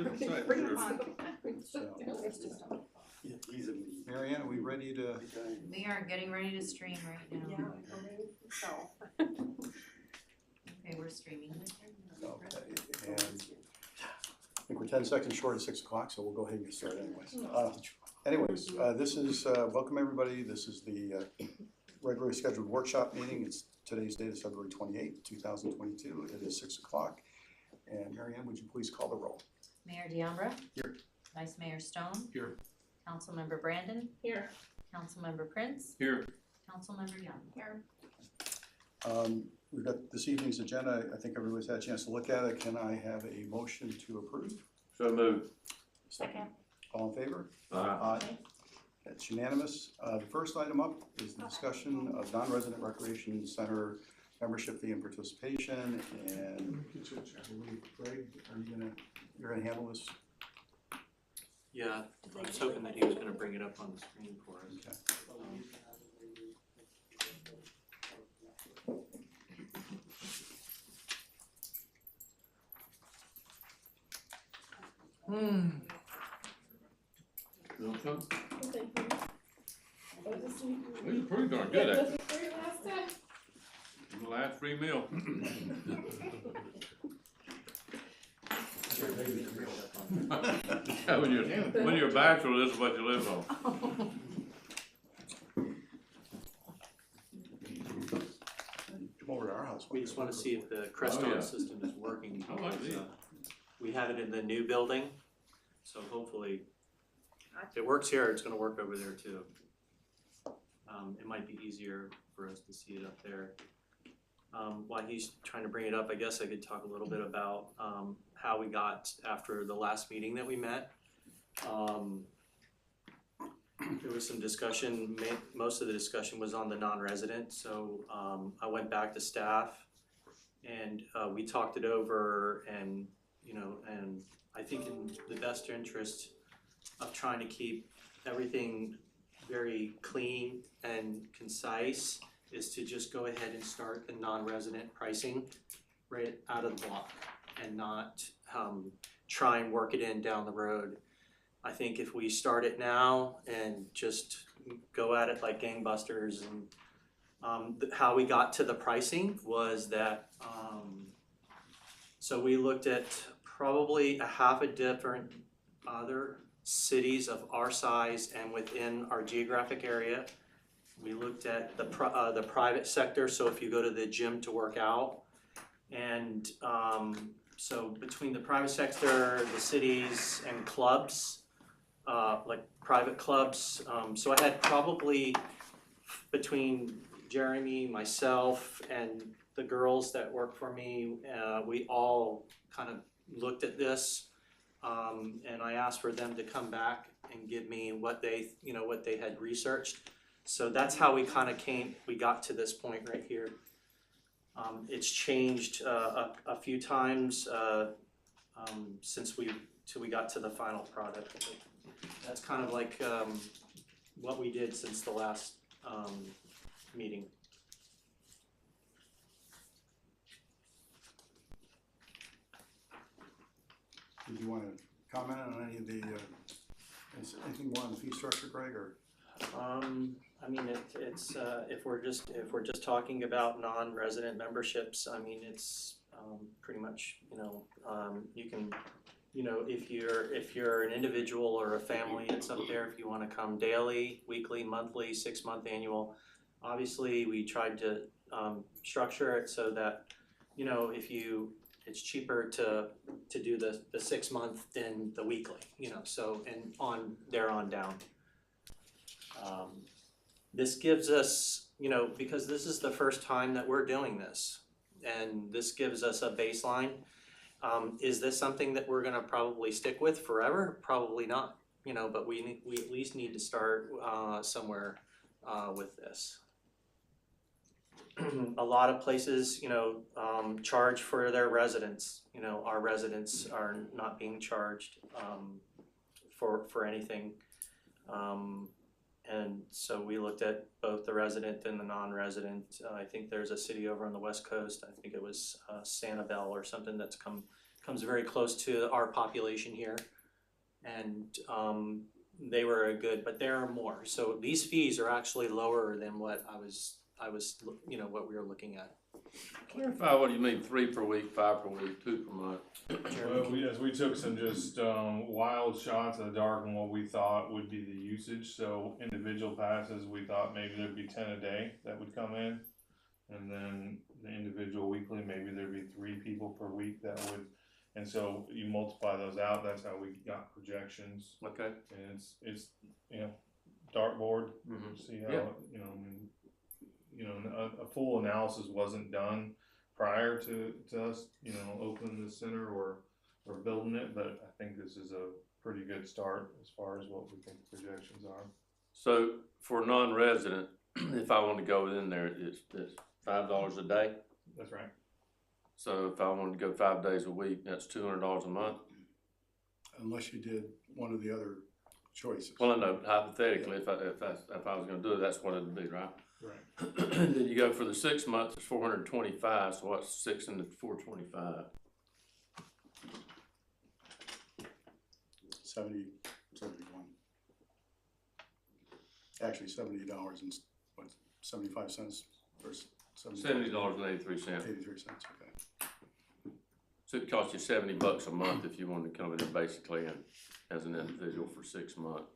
Bring them on. Mary Ann, are we ready to? We are getting ready to stream right now. Yeah, okay, so. Okay, we're streaming. Okay, and I think we're 10 seconds short of 6 o'clock, so we'll go ahead and get started anyways. This is, welcome everybody. This is the regularly scheduled workshop meeting. Today's date is February 28th, 2022. It is 6 o'clock. And Mary Ann, would you please call the roll? Mayor Diambra? Here. Vice Mayor Stone? Here. Councilmember Brandon? Here. Councilmember Prince? Here. Councilmember Young? Here. We've got this evening's agenda. I think everybody's had a chance to look at it. Can I have a motion to approve? So moved. Second. All in favor? Aye. It's unanimous. The first item up is the discussion of non-resident recreation center membership fee and participation. And I believe, Greg, you're gonna handle this? Yeah, I was hoping that he was gonna bring it up on the screen for us. Okay. This is pretty darn good, actually. The last free meal. Yeah, when you're a bachelor, this is what you live on. Come over to our house. We just wanna see if the Crestone yeah. system is working. I like these. We have it in the new building, so hopefully, if it works here, it's gonna work over there too. It might be easier for us to see it up there. While he's trying to bring it up, I guess I could talk a little bit about how we got after the last meeting that we met. There was some discussion, most of the discussion was on the non-resident, so I went back to staff and we talked it over, and and I think in the best interest of trying to keep everything very clean and concise is to just go ahead and start the non-resident pricing right out of the block and not try and work it in down the road. I think if we start it now and just go at it like gangbusters, and how we got to the pricing was that so we looked at probably a half a different other cities of our size and within our geographic area. We looked at the private sector, so if you go to the gym to work out, and so between the private sector, the cities, and clubs, like private clubs, so I had probably between Jeremy, myself, and the girls that work for me, we all kind of looked at this, and I asked for them to come back and give me what they had researched. So that's how we kind of we got to this point right here. It's changed a few times since till we got to the final product. That's kind of like what we did since the last meeting. Did you want to comment on any of the, anything more on the fee structure, Greg, or? I mean, it's if we're just talking about non-resident memberships, I mean, it's pretty much, you can, if you're an individual or a family, it's up there if you want to come daily, weekly, monthly, 6-month, annual. Obviously, we tried to structure it so that, it's cheaper to do the 6-month than the weekly, so, and on down. This gives us, because this is the first time that we're doing this, and this gives us a baseline. Is this something that we're gonna probably stick with forever? Probably not, but we at least need to start somewhere with this. A lot of places, charge for their residents. Our residents are not being charged for anything. And so we looked at both the resident and the non-resident. I think there's a city over on the West Coast, I think it was Sanibel or something, that's come comes very close to our population here. And they were good, but there are more. So these fees are actually lower than what I was, what we were looking at. Clarify what you mean, 3 per week, 5 per week, 2 per month. Well, we took some just wild shots in the dark on what we thought would be the usage. So individual passes, we thought maybe there'd be 10 a day that would come in, and then the individual weekly, maybe there'd be 3 people per week that would. And so you multiply those out. That's how we got projections. Okay. And it's dartboard. Mhm. See how Yeah. A full analysis wasn't done prior to us, opening the center or building it, but I think this is a pretty good start as far as what we think the projections are. So for a non-resident, if I want to go in there, it's $5 a day. That's right. So if I wanted to go 5 days a week, that's $200 a month. Unless you did one of the other choices. Well, I know hypothetically, if I was going to do it, that's what it'd be, right? Right. Then you go for the 6 months, it's 425. So what's 6 into 425? 71. Actually, $70 and what, 75 cents versus $70.83. 83 cents. Okay. So it costs you $70 a month if you wanted to come in there basically and as an individual for 6 months.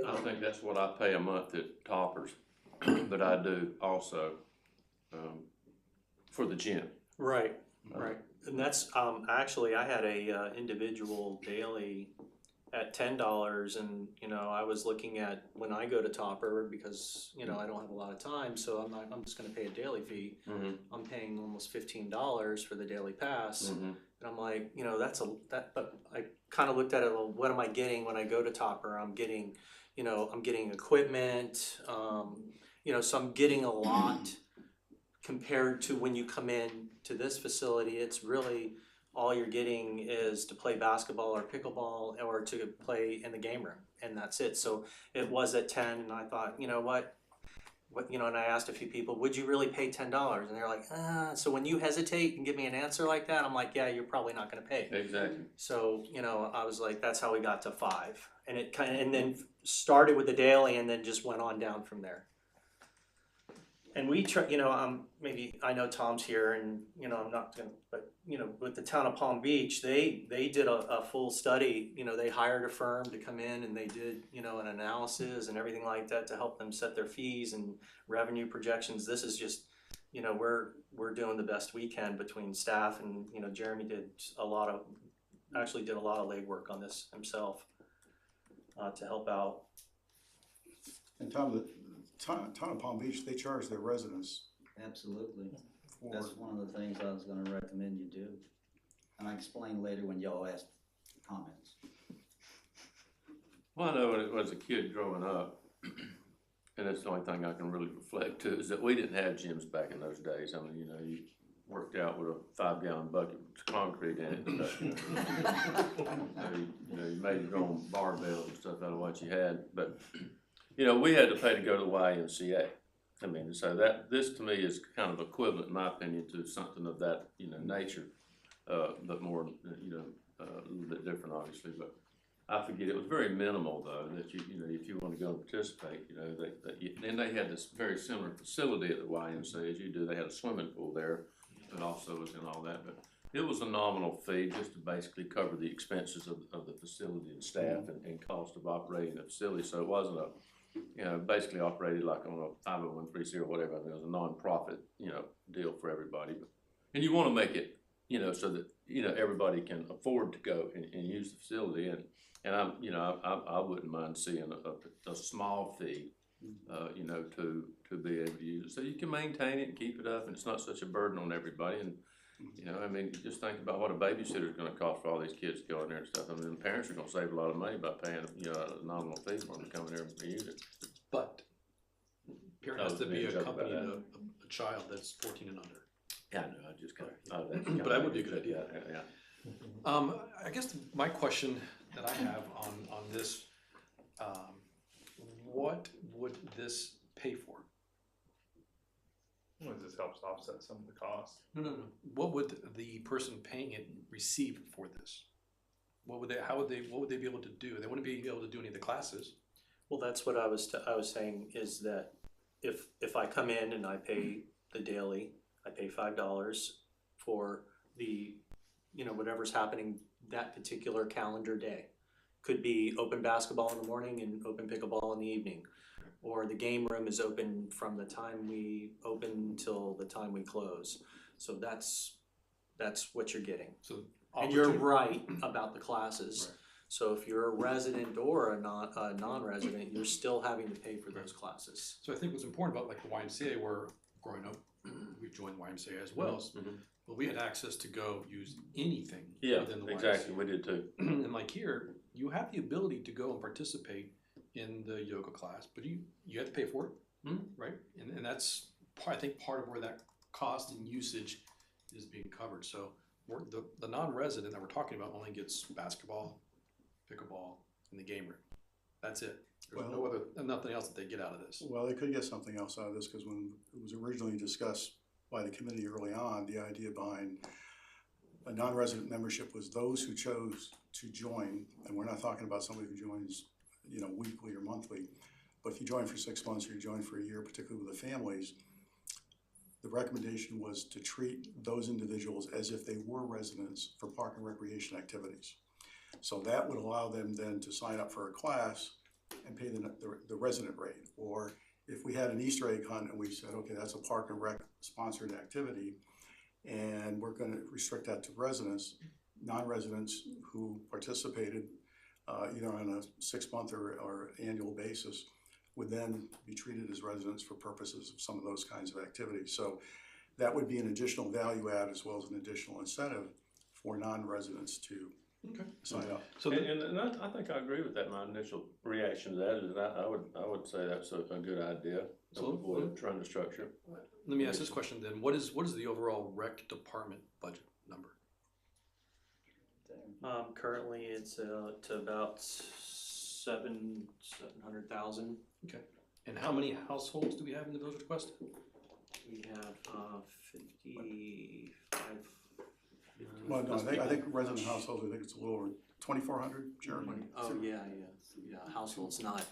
I think that's what I pay a month at Toppers, but I do also for the gym. Right. And that's, actually, I had a individual daily at $10, and, I was looking at when I go to Topper, because, I don't have a lot of time, so I'm just gonna pay a daily fee. Mm-hmm. I'm paying almost $15 for the daily pass. Mm-hmm. And I'm like, but I kind of looked at it, well, what am I getting when I go to Topper? I'm getting equipment, so I'm getting a lot compared to when you come in to this facility. It's really, all you're getting is to play basketball or pickleball or to play in the game room, and that's it. So it was at 10, and I thought, and I asked a few people, would you really pay $10? And they're like, so when you hesitate and give me an answer like that, I'm like, yeah, you're probably not gonna pay. Exactly. So, I was like, that's how we got to 5. And it and then started with the daily and then just went on down from there. And we try, maybe I know Tom's here, and, I'm not gonna, but, with the town of Palm Beach, they did a full study. They hired a firm to come in, and they did, an analysis and everything like that to help them set their fees and revenue projections. This is just, we're doing the best we can between staff, and, Jeremy did a lot of legwork on this himself to help out. And Tom, the town of Palm Beach, they charge their residents Absolutely. for. That's one of the things I was gonna recommend you do. And I explain later when y'all ask comments. Well, I know when it was a kid growing up, and that's the only thing I can really reflect to, is that we didn't have gyms back in those days. I mean, you worked out with a 5-gallon bucket with concrete in it. But, you made your own barbells and stuff out of what you had. But, we had to pay to go to the YMCA. I mean, so this to me is kind of equivalent, in my opinion, to something of that, nature, but more, a little bit different, obviously. But I forget, it was very minimal though, that if you want to go and participate, then they had this very similar facility at the YMCA as you do. They had a swimming pool there, but also was in all that. But it was a nominal fee just to basically cover the expenses of the facility and staff and cost of operating the facility. So it wasn't basically operated like on a 501(c)(3) or whatever. I mean, it was a non-profit, deal for everybody. And you want to make it, so that, everybody can afford to go and use the facility. And I wouldn't mind seeing a small fee, to be able to use it. So you can maintain it and keep it up, and it's not such a burden on everybody. And, just think about what a babysitter's gonna cost for all these kids to go in there and stuff. I mean, the parents are gonna save a lot of money by paying, a nominal fee for them to come in there and use it. But parent has to be accompanying a child that's 14 and under. Yeah, I know, I just got. But that would be a good idea. Yeah. I guess my question that I have on this, what would this pay for? helps offset some of the costs. No. What would the person paying it receive for this? What would they be able to do? They wouldn't be able to do any of the classes. Well, that's what I was saying, is that if I come in and I pay the daily, I pay $5 for the, whatever's happening that particular calendar day. Could be open basketball in the morning and open pickleball in the evening. Or the game room is open from the time we open till the time we close. So that's what you're getting. So And you're right about the classes. Right. So if you're a resident or a non-resident, you're still having to pay for those classes. So I think what's important about like the YMCA, where growing up, we joined the YMCA as well. But we had access to go use anything Yeah, within the exactly, YMCA. we did too. And like here, you have the ability to go and participate in the yoga class, but you have to pay for it, right? And that's I think part of where that cost and usage is being covered. So the non-resident that we're talking about only gets basketball, pickleball, and the game room. That's it. There's nothing else that they get out of this. Well, they could get something else out of this, because when it was originally discussed by the committee early on, the idea behind a non-resident membership was those who chose to join, and we're not talking about somebody who joins, weekly or monthly, but if you join for 6 months or you join for a year, particularly with the families, the recommendation was to treat those individuals as if they were residents for park and recreation activities. So that would allow them then to sign up for a class and pay the resident rate. Or if we had an Easter egg hunt and we said, okay, that's a park and rec sponsored activity, and we're going to restrict that to residents, non-residents who participated either on a 6-month or annual basis would then be treated as residents for purposes of some of those kinds of activities. So that would be an additional value add as well as an additional incentive for non-residents to sign up. So And I think I agree with that. My initial reaction to that is that I would say that's a good idea. So we're trying to structure. let me ask this question then. What is the overall rec department budget number? Currently, it's to about 700,000. Okay. And how many households do we have in the village of Tequesta? We have 55. Well, no, I think resident households, I think it's a little over 2,400, Jeremy. Oh, yeah, households, not.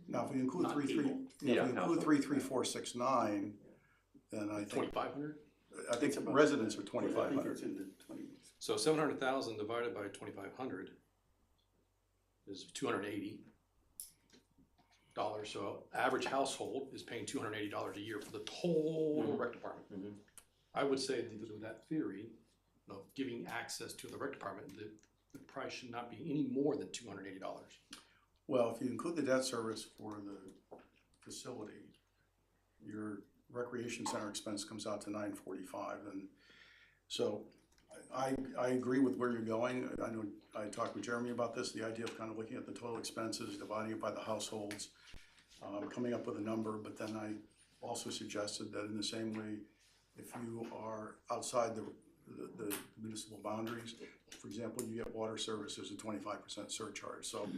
Now, if we include Not people. 33469, then I think 2,500? residents are 2,500. So 700,000 divided by 2,500 is $280. So average household is paying $280 a year for the total rec department. I would say that with that theory of giving access to the rec department, the price should not be any more than $280. Well, if you include the debt service for the facility, your recreation center expense comes out to $945, and so I agree with where you're going. I know I talked with Jeremy about this, the idea of kind of looking at the total expenses, dividing it by the households, coming up with a number, but then I also suggested that in the same way, if you are outside the municipal boundaries, for example, you get water service, there's a 25% surcharge. So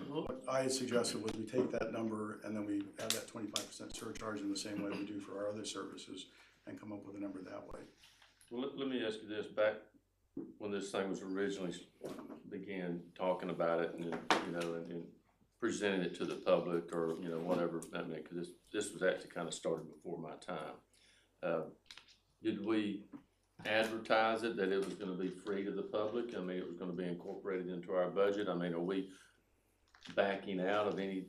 what I had suggested was we take that number and then we add that 25% surcharge in the same way we do for our other services and come up with a number that way. Well, let me ask you this, back when this thing was originally began talking about it and presenting it to the public or, whatever that meant, because this was actually kind of started before my time. Did we advertise it that it was going to be free to the public? I mean, it was going to be incorporated into our budget. I mean, are we backing out of any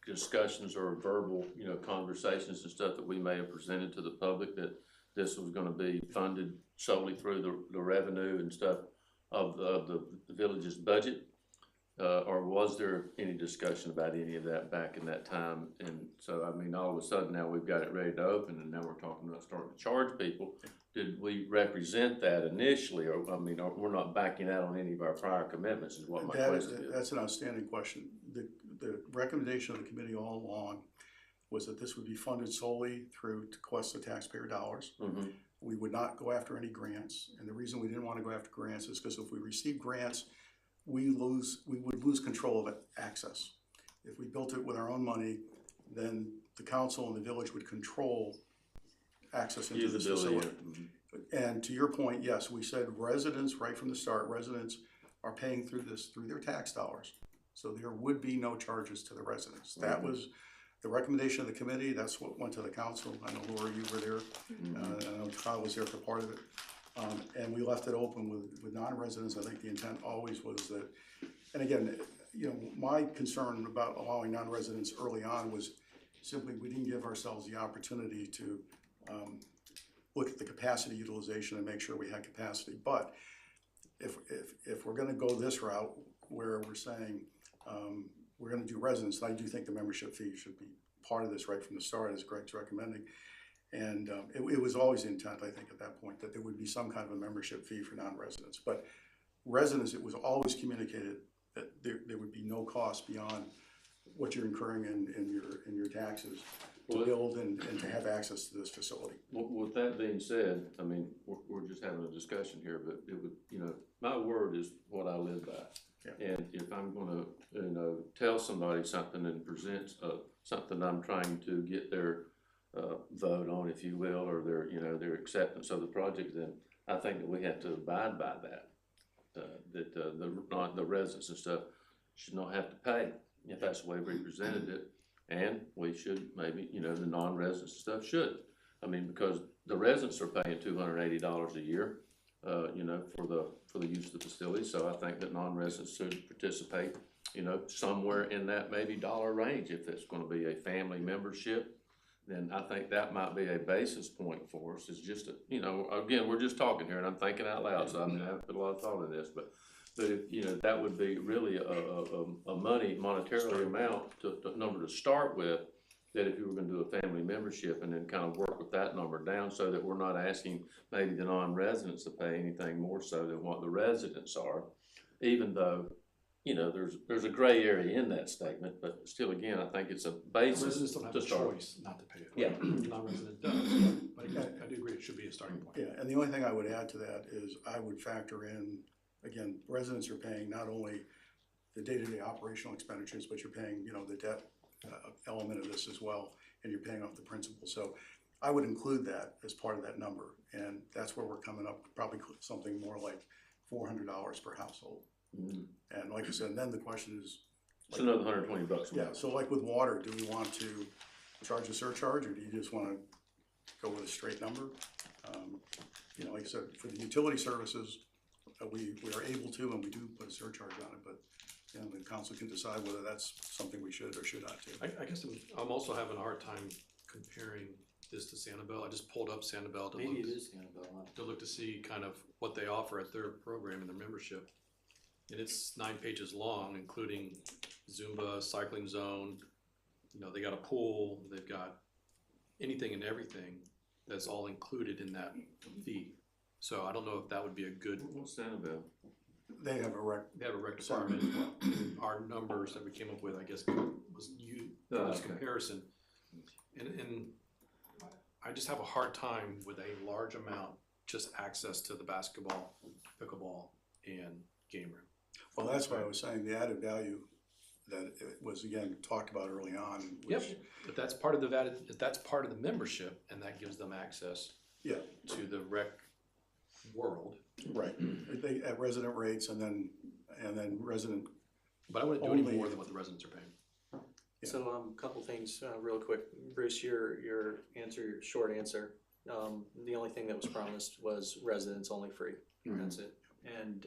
discussions or verbal, conversations and stuff that we may have presented to the public that this was going to be funded solely through the revenue and stuff of the village's budget? Or was there any discussion about any of that back in that time? And so, I mean, all of a sudden now we've got it ready to open and now we're talking about starting to charge people. Did we represent that initially? Or, I mean, we're not backing out on any of our prior commitments is what my question is. That's an outstanding question. The recommendation of the committee all along was that this would be funded solely through Tequesta taxpayer dollars. We would not go after any grants. And the reason we didn't want to go after grants is because if we receive grants, we would lose control of access. If we built it with our own money, then the council and the village would control access into this Usability, facility. yeah. And to your point, yes, we said residents, right from the start, residents are paying through this, through their tax dollars. So there would be no charges to the residents. That was the recommendation of the committee, that's what went to the council. I know Laura, you were there, I know Kyle was there for part of it. And we left it open with non-residents. I think the intent always was that, and again, you know, my concern about allowing non-residents early on was simply we didn't give ourselves the opportunity to look at the capacity utilization and make sure we had capacity. But if we're gonna go this route where we're saying we're gonna do residents, I do think the membership fee should be part of this right from the start, as Greg's recommending. And it was always the intent, I think, at that point, that there would be some kind of a membership fee for non-residents. But residents, it was always communicated that there would be no cost beyond what you're incurring in your taxes to build and to have access to this facility. With that being said, I mean, we're just having a discussion here, but it would, you know, my word is what I live by. Yeah. And if I'm gonna, you know, tell somebody something and present something I'm trying to get their vote on, if you will, or their, you know, their acceptance of the project, then I think that we have to abide by that. The residents and stuff should not have to pay if that's the way we presented it. And we should maybe, you know, the non-residents and stuff should. I mean, because the residents are paying $280 a year, you know, for the use of the facility. So I think that non-residents should participate, you know, somewhere in that maybe dollar range. If it's gonna be a family membership, then I think that might be a basis point for us. It's just, you know, again, we're just talking here and I'm thinking out loud. So I mean, I haven't put a lot of thought into this, but if, you know, that would be really a monetary amount to number to start with, that if you were gonna do a family membership and then kind of work with that number down so that we're not asking maybe the non-residents to pay anything more so than what the residents are, even though, you know, there's a gray area in that statement, but still, again, I think it's a basis Residents don't have to a start. choice not to pay it. Yeah. Non-resident does, but I do agree it should be a starting point. Yeah, and the only thing I would add to that is I would factor in, again, residents are paying not only the day-to-day operational expenditures, but you're paying, you know, the debt element of this as well, and you're paying off the principal. So I would include that as part of that number, and that's where we're coming up, probably something more like $400 per household. And like I said, then the question is, It's another $120 a yeah, month. so like with water, do we want to charge a surcharge, or do you just want to go with a straight number? You know, like I said, for the utility services, we are able to, and we do put a surcharge on it, but you know, the council can decide whether that's something we should or should not do. I guess I'm also having a hard time comparing this to Sanibel. I just pulled up Sanibel to Maybe it look, is Annabelle. to look to see kind of what they offer at their program and their membership. And it's 9 pages long, including Zumba, cycling zone. You know, they got a pool, they've got anything and everything that's all included in that fee. So I don't know if that would be a good, What's that about? They have a they have a rec department. Our numbers that we came up with, I guess, was Okay. comparison. And I just have a hard time with a large amount, just access to the basketball, pickleball, and game room. Well, that's why I was saying the added value that it was, again, talked about early on. Yep, which- but that's part of that's part of the membership, and that gives them access Yeah, to the rec world. right. They, at resident rates and then resident, But I wouldn't do any Only- more than what the residents are paying. Yeah. So, a couple things, real quick. Bruce, your answer, your short answer, the only thing that was promised was residents only free. That's it. And,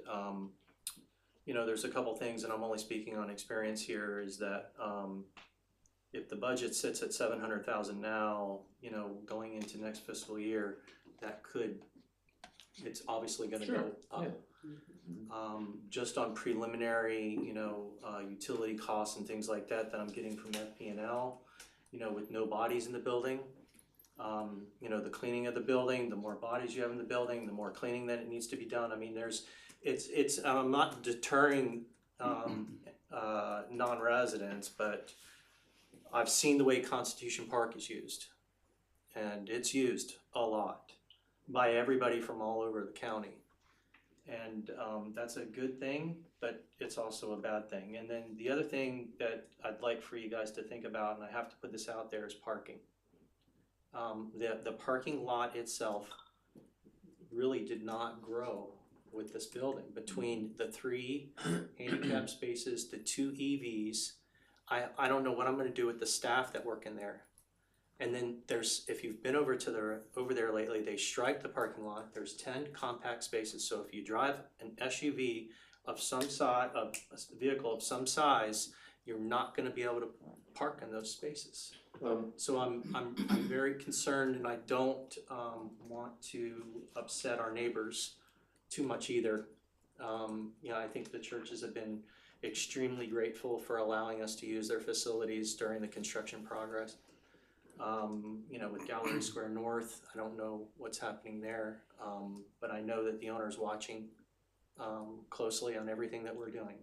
you know, there's a couple things, and I'm only speaking on experience here, is that, if the budget sits at 700,000 now, you know, going into next fiscal year, that could, it's obviously gonna go up. Yeah. Just on preliminary, you know, utility costs and things like that I'm getting from FP&L, you know, with no bodies in the building. You know, the cleaning of the building, the more bodies you have in the building, the more cleaning that it needs to be done. I mean, I'm not deterring, non-residents, but I've seen the way Constitution Park is used. And it's used a lot by everybody from all over the county. And that's a good thing, but it's also a bad thing. And then the other thing that I'd like for you guys to think about, and I have to put this out there, is parking. The parking lot itself really did not grow with this building. Between the 3 handicap spaces, the 2 EVs, I don't know what I'm gonna do with the staff that work in there. And then if you've been over there lately, they striped the parking lot. There's 10 compact spaces. So if you drive an SUV of some size, a vehicle of some size, you're not gonna be able to park in those spaces. So I'm very concerned, and I don't want to upset our neighbors too much either. I think the churches have been extremely grateful for allowing us to use their facilities during the construction progress. With Gallery Square North, I don't know what's happening there, but I know that the owner's watching closely on everything that we're doing.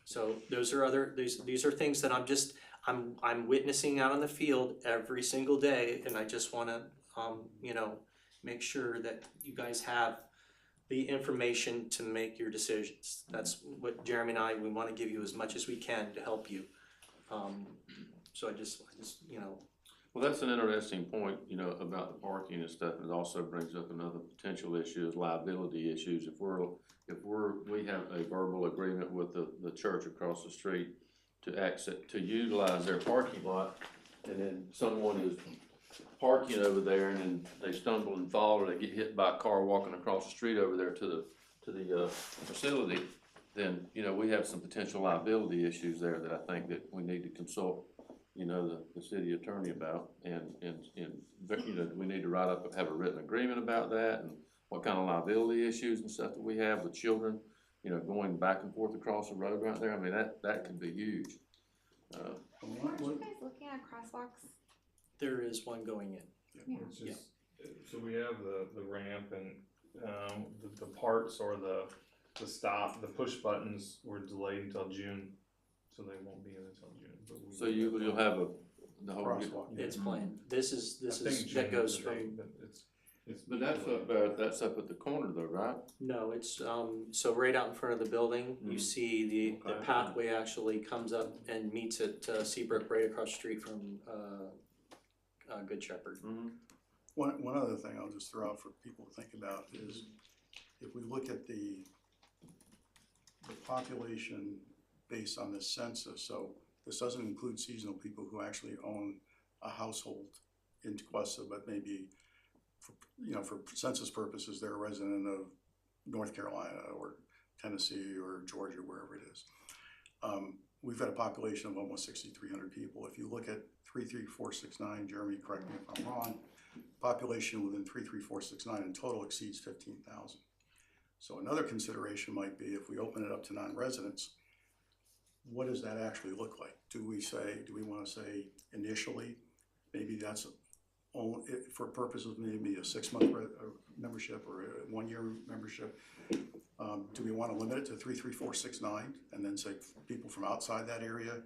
So these are things that I'm witnessing out on the field every single day, and I just wanna, make sure that you guys have the information to make your decisions. That's what Jeremy and we wanna give you as much as we can to help you. So I just. Well, that's an interesting point, about the parking and stuff. It also brings up another potential issue is liability issues. If we have a verbal agreement with the church across the street to utilize their parking lot, and then someone is parking over there and then they stumble and fall, or they get hit by a car walking across the street over there to the facility, then, we have some potential liability issues there that I think that we need to consult the city attorney about, and we need to have a written agreement about that, and what kind of liability issues and stuff that we have with children, going back and forth across the road right there. I mean, that could be huge. Aren't you guys looking at crosswalks? There is one going in. Yeah. It's just, so we have the ramp and, the parts or the push buttons were delayed until June, so they won't be in until June. But So you'll have the whole. Crosswalk. It's planned. This is, I think June that goes is the date, from, but it's. But that's up at the corner though, right? no, it's, so right out in front of the building, you Mhm. see the Okay. pathway actually comes up and meets at Seabrook right across the street from, Good Shepherd. Mm-hmm. One other thing I'll just throw out for people to think about is, if we look at the population based on the census, so this doesn't include seasonal people who actually own a household in Tequesta, but maybe for census purposes, they're a resident of North Carolina or Tennessee or Georgia, wherever it is. We've got a population of almost 6,300 people. If you look at 33469, Jeremy, correct me if I'm wrong, population within 33469 in total exceeds 15,000. So another consideration might be, if we open it up to non-residents, what does that actually look like? Do we want to say initially, maybe that's only for purposes of maybe a 6-month membership or a 1-year membership? Do we want to limit it to 33469 and then say people from outside that area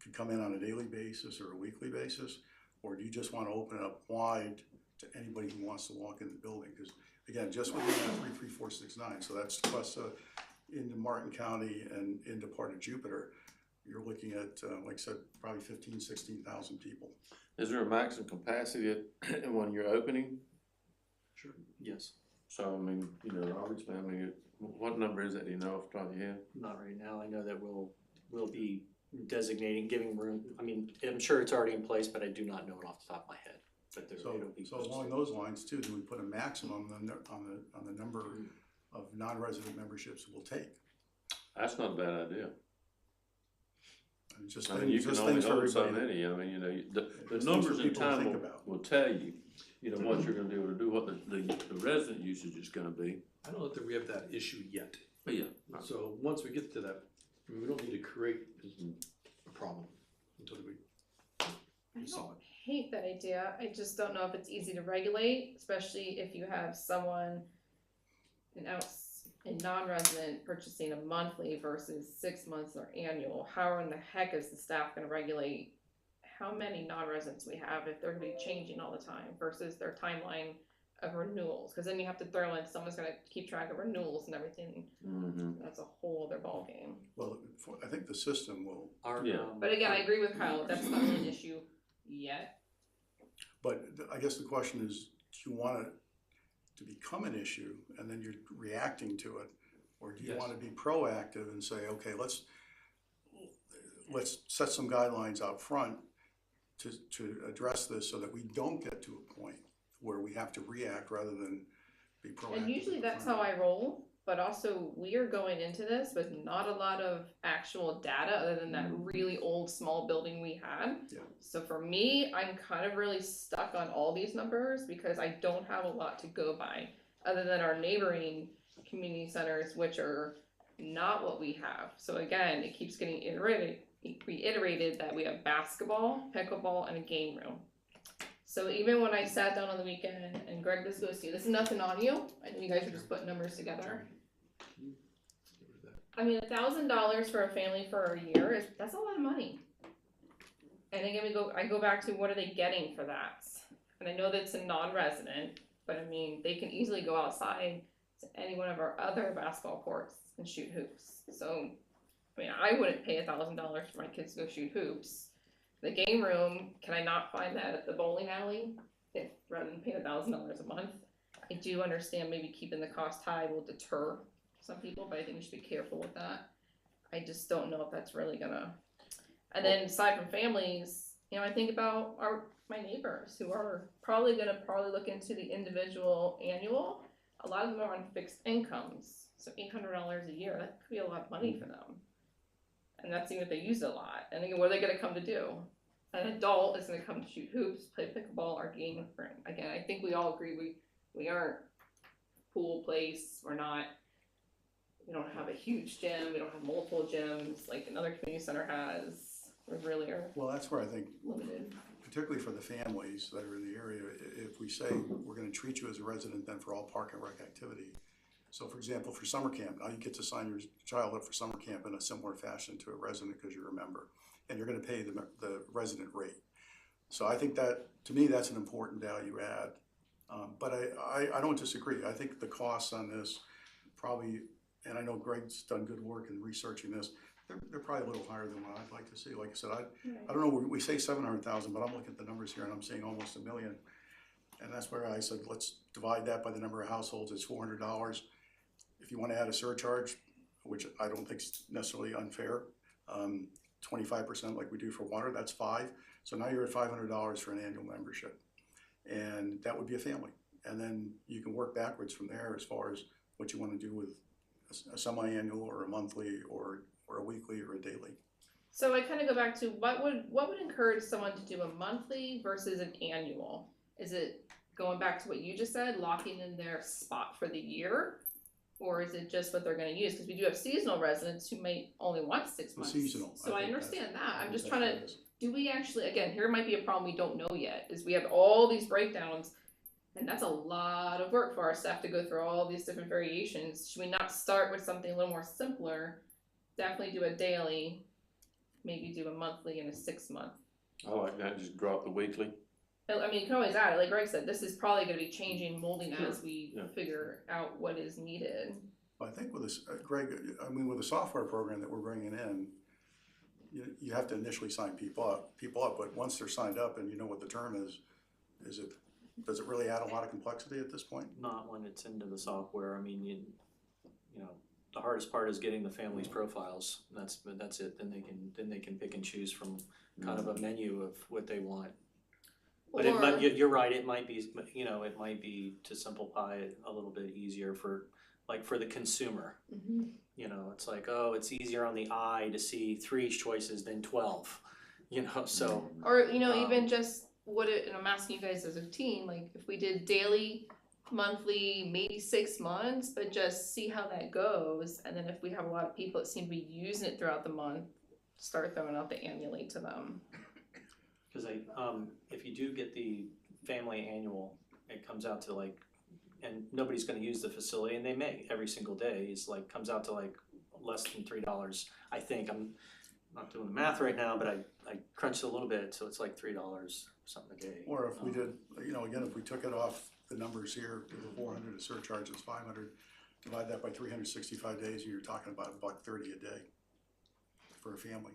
could come in on a daily basis or a weekly basis? Or do you just want to open it up wide to anybody who wants to walk in the building? Because again, just within that 33469, so that's Tequesta into Martin County and into part of Jupiter, you're looking at, like I said, probably 15,000, 16,000 people. Is there a maximum capacity when you're opening? Sure. Yes. So, I mean, obviously, what number is that, do you know off the top of your head? Not right now. I know that we'll be designating, giving room. I mean, I'm sure it's already in place, but I do not know it off the top of my head. But it'll be. So along those lines too, do we put a maximum on the number of non-resident memberships we'll take? That's not a bad idea. And just I mean, you can only things for hold so everybody. many. I mean, the Just numbers things for in people to time think about. will tell you, what you're gonna be able to do, what the resident usage is gonna be. I don't know that we have that issue yet. But yeah. So once we get to that, we don't need to create a problem until we solve it. Hate that idea. I just don't know if it's easy to regulate, especially if you have someone, a non-resident purchasing a monthly versus 6 months or annual. How in the heck is the staff gonna regulate how many non-residents we have if they're gonna be changing all the time versus their timeline of renewals? Because then you have to throw in someone's gonna keep track of renewals and everything. Mm-hmm. That's a whole other ballgame. Well, I think the system will, Our, Yeah. But again, I agree with Kyle. That's not really an issue yet. But I guess the question is, do you want it to become an issue and then you're reacting to it? Or do you Yes. want to be proactive and say, okay, let's set some guidelines out front to address this so that we don't get to a point where we have to react rather than be proactive. And usually that's how I roll, but also we are going into this with not a lot of actual data other than that really old small building we had. Yeah. So for me, I'm kind of really stuck on all these numbers because I don't have a lot to go by other than our neighboring community centers, which are not what we have. So again, it keeps getting reiterated that we have basketball, pickleball, and a game room. So even when I sat down on the weekend and Greg, this goes to you, this is nothing on you. I know you guys are just putting numbers together. I mean, $1,000 for a family for a year that's a lot of money. And again, I go back to what are they getting for that? And I know that's a non-resident, but I mean, they can easily go outside to any one of our other basketball courts and shoot hoops. So, I mean, I wouldn't pay $1,000 for my kids to go shoot hoops. The game room, can I not find that at the bowling alley rather than pay $1,000 a month? I do understand maybe keeping the cost high will deter some people, but I think we should be careful with that. I just don't know if that's really gonna. And then aside from families, you know, I think about my neighbors who are probably look into the individual annual. A lot of them are on fixed incomes, so $800 a year, that could be a lot of money for them. And that's even if they use it a lot. And again, what are they gonna come to do? An adult is gonna come to shoot hoops, play pickleball, or game room. Again, I think we all agree we aren't pool place, we don't have a huge gym, we don't have multiple gyms like another community center has. We really are Well, that's where I think, limited. particularly for the families that are in the area, if we say we're gonna treat you as a resident then for all park and rec activity. So for example, for summer camp, now you get to sign your child up for summer camp in a similar fashion to a resident because you're a member. And you're gonna pay the resident rate. So I think that, to me, that's an important value add. But I don't disagree. I think the costs on this probably, and I know Greg's done good work in researching this, they're probably a little higher than what I'd like to see. Like I said, I don't know, we say 700,000, but I'm looking at the numbers here and I'm seeing almost $1 million. And that's where I said, let's divide that by the number of households, it's $400. If you wanna add a surcharge, which I don't think is necessarily unfair, 25% like we do for water, that's $5. So now you're at $500 for an annual membership. And that would be a family. And then you can work backwards from there as far as what you wanna do with a semi-annual or a monthly or a weekly or a daily. So I kind of go back to what would encourage someone to do a monthly versus an annual? Is it going back to what you just said, locking in their spot for the year? Or is it just what they're gonna use? Because we do have seasonal residents who may only want 6 months. Seasonal. So I think understand that. I'm just that's trying what to, it is. do we actually, again, here might be a problem we don't know yet, is we have all these breakdowns, and that's a lot of work for our staff to go through all these different variations. Should we not start with something a little more simpler? Definitely do a daily, maybe do a monthly and a 6 month. I like that, just drop the weekly. I mean, you can always add it. Like Greg said, this is probably going to be changing, molding Sure. as we Yeah. figure out what is needed. I think with this, Greg, I mean, with the software program that we're bringing in, you have to initially sign people up, but once they're signed up and you know what the term is does it really add a lot of complexity at this point? Not when it's into the software. I mean, you know, the hardest part is getting the family's profiles. That's it. Then they can pick and choose from kind of a menu of what they want. But you're right. It might be, you know, it might be to simplify it a little bit easier for the consumer. Mm-hmm. You know, it's like, oh, it's easier on the eye to see 3 choices than 12. You know, so. Or, you know, even just and I'm asking you guys as a team, like if we did daily, monthly, maybe 6 months, but just see how that goes. And then if we have a lot of people that seem to be using it throughout the month, start throwing out the annually to them. Because if you do get the family annual, it comes out to like, and nobody's going to use the facility, and they may every single day. It's like comes out to like less than $3. I think I'm not doing the math right now, but I crunched a little bit, so it's like $3 something a day. Or if we did, you know, again, if we took it off the numbers here, the 400, a surcharge is 500, divide that by 365 days, you're talking about $130 a day for a family.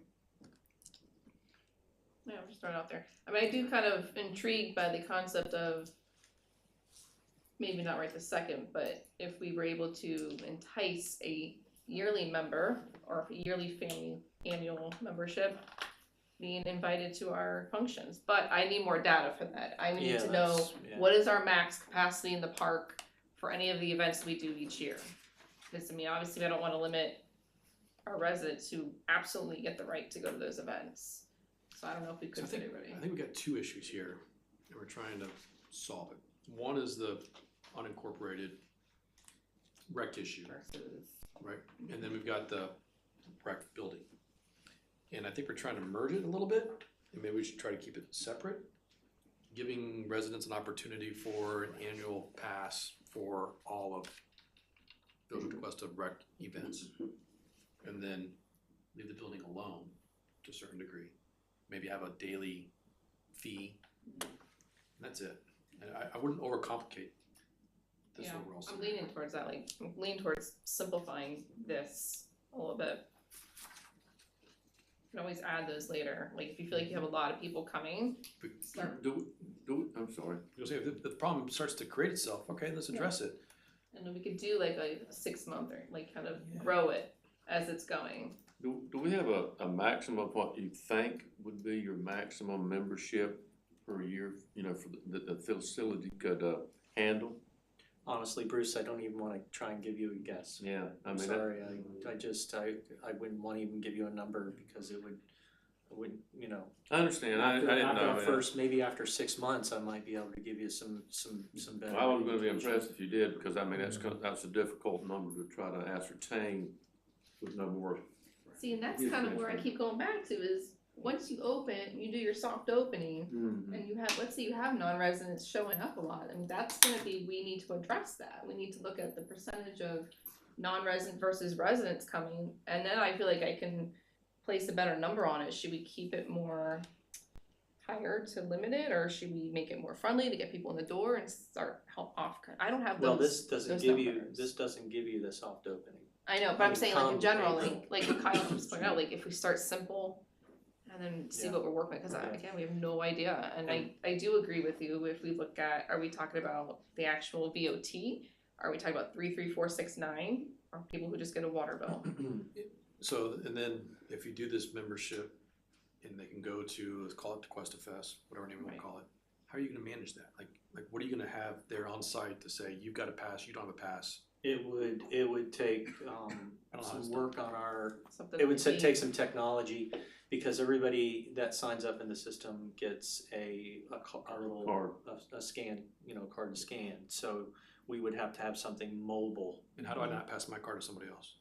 Yeah, I'm just throwing it out there. I mean, I do kind of intrigued by the concept of, maybe not right this second, but if we were able to entice a yearly member or a yearly family annual membership being invited to our functions. But I need more data for that. I need Yeah, to know that's- yeah. what is our max capacity in the park for any of the events we do each year. Because I mean, obviously, I don't want to limit our residents who absolutely get the right to go to those events. So I don't know if we So could I fit think, everybody. I think we got two issues here, and we're trying to solve it. One is the unincorporated rec issue, Versus, right? And then we've got the rec building. And I think we're trying to merge it a little bit, and maybe we should try to keep it separate, giving residents an opportunity for an annual pass for all of Village of Tequesta rec events. And then leave the building alone to a certain degree. Maybe have a daily fee, and that's it. And I wouldn't overcomplicate this yeah, overall I'm scenario. leaning towards that. Like, I'm leaning towards simplifying this a little bit. You can always add those later. Like, if you feel like you have a lot of people coming, start, I'm sorry. Because if the problem starts to create itself, okay, let's address it. and then we could do like a 6 month or like kind of Yeah. grow it as it's going. Do we have a maximum of what you think would be your maximum membership per year, you know, for the facility could handle? Honestly, Bruce, I don't even wanna try and give you a guess. Yeah, I I'm mean, sorry, I wouldn't wanna even give you a number because it would, you know. I understand, I didn't After know. the first, maybe after 6 months, I might be able to give you some better. I was gonna be impressed if you did, because I mean, Mm-hmm. that's a difficult number to try to ascertain with no more. See, and that's Yeah, kind of that's where I right. keep going back to is once you open, you do your soft opening, and you have, let's say you have non-residents showing up a lot, and that's gonna be, we need to address that. We need to look at the percentage of non-resident versus residents coming, and then I feel like I can place a better number on it. Should we keep it more higher to limit it, or should we make it more friendly to get people in the door and start help off? I don't have those. Well, this doesn't those give you, numbers. this doesn't give you the soft opening. I know, but I'm saying like in general, Come- like what Kyle just pointed out, like if we start simple and then see Yeah. what we're working with, because Okay. again, we have no idea. And I do agree with you, if we look at, are we talking about the actual VOT? Are we talking about 33469, or people who just get a water bill? So, and then if you do this membership and they can go to, let's call it Tequesta Fest, whatever name you wanna Right. call it, how are you gonna manage that? Like what are you gonna have there on site to say, you've got a pass, you don't have a pass? It would take, I don't know how some it's work on our, Something it would we- take some technology, because everybody that signs up in the system gets a little Card. a scan, you know, card to scan. So we would have to have something mobile. And how do I not pass my card to somebody else?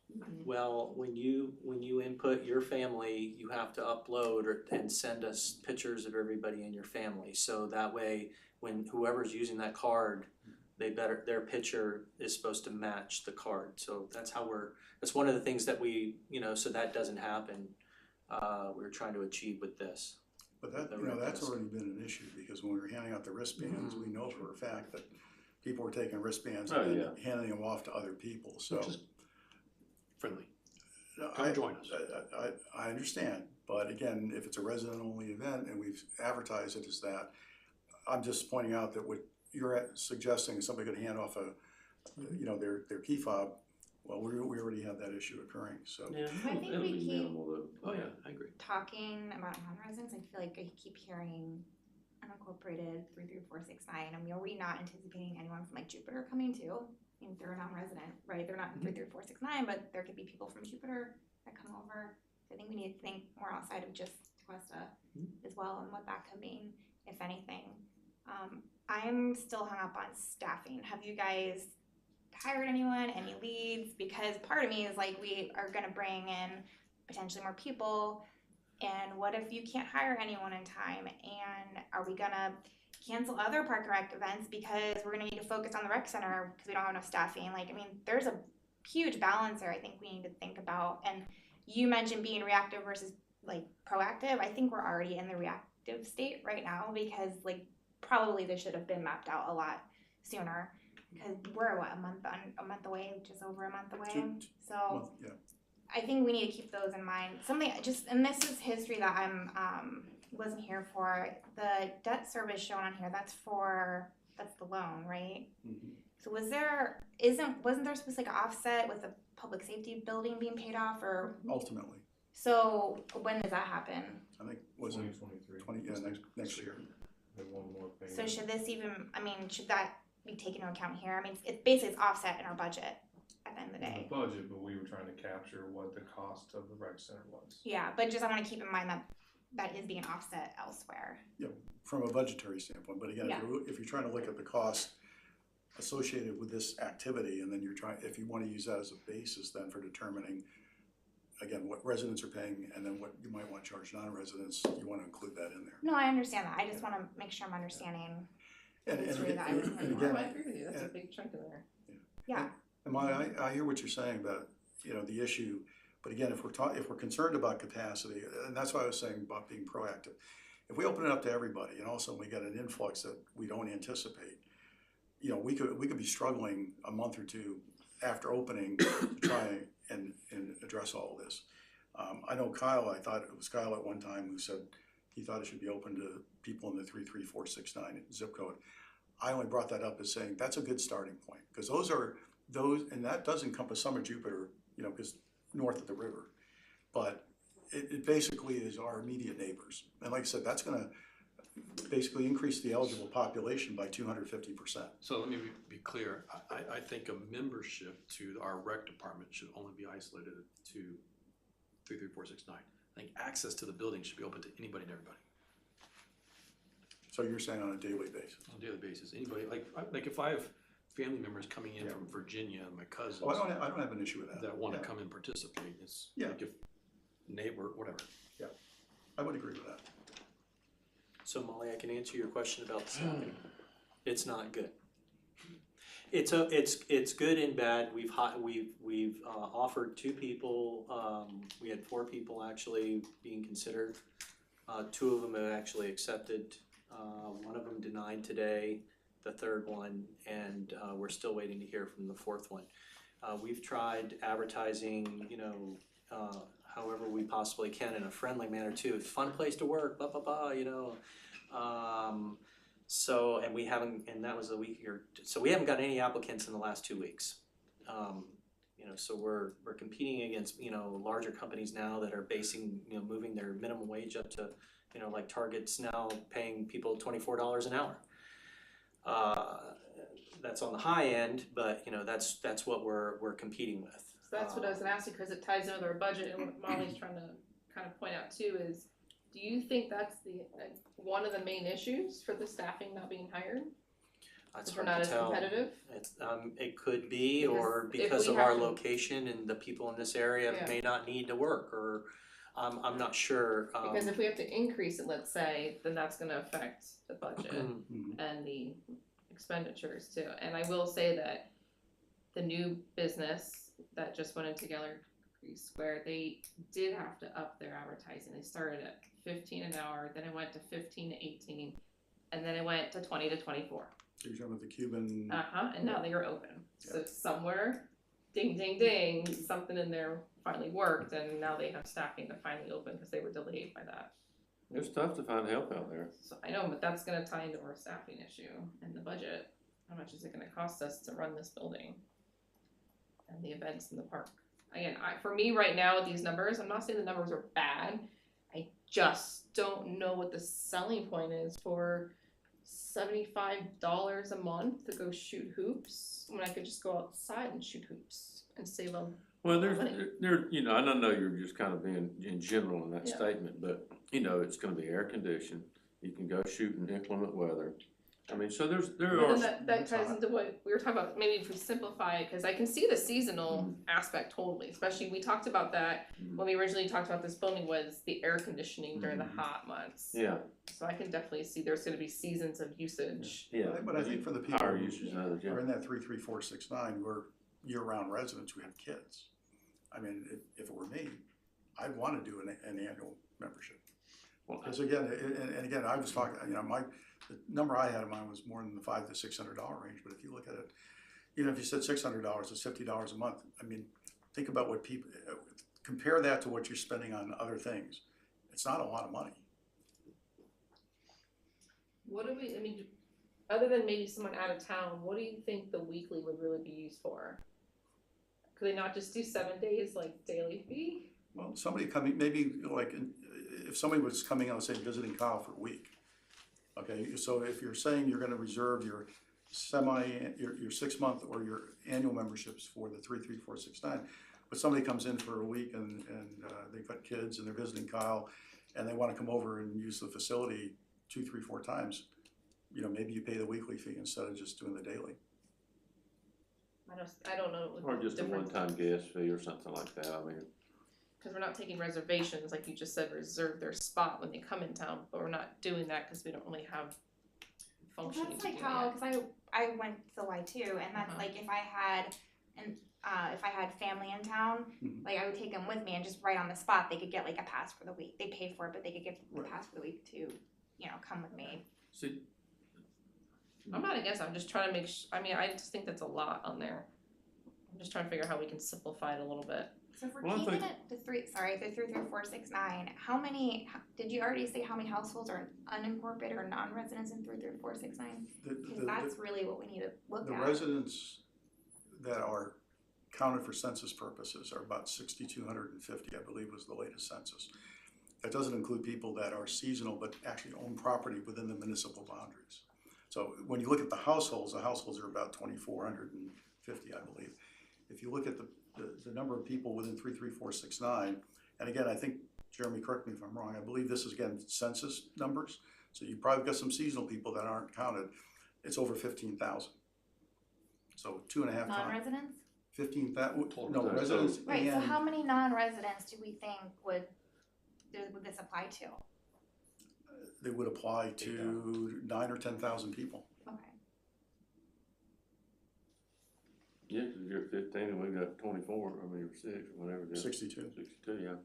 Well, when you input your family, you have to upload and send us pictures of everybody in your family. So that way, when whoever's using that card, their picture is supposed to match the card. So that's one of the things that we, you know, so that doesn't happen. We're trying to achieve with this. But that, The you know, red that's desk. already been an issue, because when we were handing out the wristbands, we know for a fact that people were taking wristbands Oh, and yeah. then handing them off to other people, so. Which is friendly. No, Come join us. I understand, but again, if it's a resident-only event and we've advertised it as that, I'm just pointing out that what you're suggesting is somebody could hand off you know, their key fob. Well, we already have that issue occurring, so. Yeah, I think it'll we be keep- minimal though. Oh, yeah, I agree. Talking about non-residents, I feel like I keep hearing unincorporated 33469. I mean, are we not anticipating anyone from like Jupiter coming too? I mean, they're a non-resident, right? They're not in 33469, but there could be people from Jupiter that come over. So I think we need to think more outside of just Tequesta as well, and what that could mean, if anything. I'm still hung up on staffing. Have you guys hired anyone, any leads? Because part of me is like, we are gonna bring in potentially more people, and what if you can't hire anyone in time? And are we gonna cancel other park and rec events because we're gonna need to focus on the rec center because we don't have enough staffing? Like, I mean, there's a huge balance there I think we need to think about. And you mentioned being reactive versus like proactive. I think we're already in the reactive state right now, because like probably this should have been mapped out a lot sooner, because we're what, a month away, just over a month away. So Well, yeah. I think we need to keep those in mind. Something just, and this is history that I'm wasn't here for, the debt service shown on here, that's the loan, right? Mhm. So wasn't there supposed to like an offset with the public safety building being paid off, or, Ultimately, so when does that happen? I think, was it 2023. 20, yeah, next year. And one more payment. So should this even, I mean, should that be taken into account here? I mean, it's basically it's offset in our budget at the end of the day. The budget, but we were trying to capture what the cost of the rec center was. Yeah, but just I wanna keep in mind that that is being offset elsewhere. From a budgetary standpoint, but again, Yeah. if you're trying to look at the cost associated with this activity, and then if you wanna use that as a basis then for determining, again, what residents are paying, and then what you might want to charge non-residents, you wanna include that in there. No, I understand that. I just wanna make sure I'm understanding. And It's really that. and Oh, again, I agree with you, that's a and- big chunk in there. Yeah. And I hear what you're saying about, the issue, but again, if we're concerned about capacity, and that's why I was saying about being proactive. If we open it up to everybody, and also we get an influx that we don't anticipate, we could be struggling a month or two after opening to try and address all of this. I know Kyle, I thought it was Kyle at one time who said he thought it should be open to people in the 33469 zip code. I only brought that up as saying that's a good starting point, because and that does encompass some of Jupiter, because north of the river. But it basically is our immediate neighbors. And like I said, that's gonna basically increase the eligible population by 250%. So let me be clear, I think a membership to our rec department should only be isolated to 33469. I think access to the building should be open to anybody and everybody. So you're saying on a daily basis? On a daily basis, anybody, like if I have family members coming in Yeah. from Virginia, my cousins. Oh, I don't have an issue with that. That wanna Yeah. come and participate, it's Yeah. like if neighbor, whatever. I would agree with that. So Molly, I can answer your question about the staffing. It's not good. It's good and bad. We've offered 2 people. We had 4 people actually being considered. 2 of them have actually accepted. One of them denied today, the 3rd one, and we're still waiting to hear from the 4th one. We've tried advertising, however we possibly can in a friendly manner too. It's a fun place to work, blah, blah, blah, So, and we haven't, and that was a week or, so we haven't got any applicants in the last 2 weeks. So we're competing against, larger companies now that are basing, moving their minimum wage up to, like Target's now paying people $24 an hour. That's on the high end, but that's what we're competing with. So that's what I was gonna ask you, cause it ties in with our budget, and what Molly's trying to kind of point out too is, do you think that's one of the main issues for the staffing not being hired? That's Because we're hard not to as tell. competitive? It's, it could be, or Because if because we of our have to- location and the people in this area Yeah. may not need to work, or I'm not sure. Because if we have to increase it, let's say, then that's gonna affect the budget Mhm. and the expenditures too. And I will say that the new business that just went into Gallery Square, they did have to up their advertising. They started at 15 an hour, then it went to 15 to 18, and then it went to 20 to 24. So you're talking about the Cuban, And now they are open. So somewhere, ding, ding, ding, something in there finally worked, and now they have staffing to finally open because they were delayed by that. It's tough to find help out there. So I know, but that's gonna tie into our staffing issue and the budget. How much is it gonna cost us to run this building? And the events in the park. Again, for me right now with these numbers, I'm not saying the numbers are bad. I just don't know what the selling point is for $75 a month to go shoot hoops, when I could just go outside and shoot hoops and save them. Well, Money. I don't know, you're just kind of being in general in that Yeah. statement, but, it's gonna be air conditioned. You can go shoot in inclement weather. I mean, so there But are, then that ties into what we were talking about, maybe if we simplify it, cause I can see the seasonal aspect totally, especially, we talked about that when we originally talked about this building, was the air conditioning during the hot months. yeah, So I can definitely see there's gonna be seasons of usage. yeah. but I think for the people Higher who usage than others, are yeah. in that 33469, we're year-round residents who have kids. I mean, if it were me, I'd wanna do an annual membership. Well, Because again, and again, I was talking, the number I had in mind was more than the $500 to $600 range, but if you look at it, even if you said $600, it's $50 a month. I mean, think about what people, compare that to what you're spending on other things. It's not a lot of money. What do we, I mean, other than maybe someone out of town, what do you think the weekly would really be used for? Could they not just do 7 days, like daily fee? Well, somebody coming, maybe like, if somebody was coming out, say, visiting Kyle for a week. Okay, so if you're saying you're gonna reserve your your 6 month or your annual memberships for the 3, 3, 4, 6, 9, but somebody comes in for a week and they've got kids and they're visiting Kyle and they wanna come over and use the facility 2, 3, 4 times, you know, maybe you pay the weekly fee instead of just doing the daily. I don't know. What Or the just a difference one-time is. gas fee or something like that, I mean. Cause we're not taking reservations, like you just said, reserve their spot when they come in town, but we're not doing that because we don't really have functioning That's to like do how, yet. cause I went to the Y too, and that's Uh-huh. like if I had family in town, Mhm. like I would take them with me and just right on the spot, they could get like a pass for the week. They pay for it, but they could get the Right. pass for the week to, you know, come with me. See, I'm not against it, I'm just trying to make I mean, I just think that's a lot on there. I'm just trying to figure out how we can simplify it a little bit. So if we're Well, I keeping think- it the 3, 3, 4, 6, 9, how many, did you already say how many households are unincorporated or non-residents in 3, 4, 6, 9? Cause that's really what we need to look The at. residents that are counted for census purposes are about 6,250, I believe was the latest census. That doesn't include people that are seasonal but actually own property within the municipal boundaries. So when you look at the households are about 2,450, I believe. If you look at the number of people within 3, 3, 4, 6, 9, and again, I think, Jeremy, correct me if I'm wrong, I believe this is again census numbers. So you probably got some seasonal people that aren't counted. It's over 15,000. So 2.5 times. Non-residents? 15,000, Total. no, Total. residents Right, so and how many non-residents do we think would this apply to? they would apply to 9 or 10,000 people. Okay. yeah, 'cause you're at 15 and we got 24, I mean, or 6, or whatever it is. 62. 62, yeah.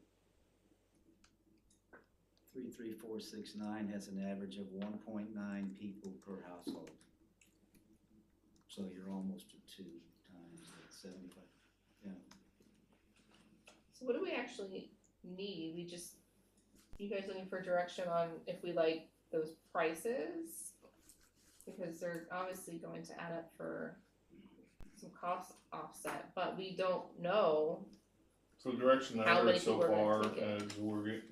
3, 3, 4, 6, 9 has an average of 1.9 people per household. So you're almost at 2 times that 75. So what do we actually need? You guys looking for direction on if we like those prices? Because they're obviously going to add up for some cost offset, but we don't know. So the direction I How heard many so people are far gonna take it? is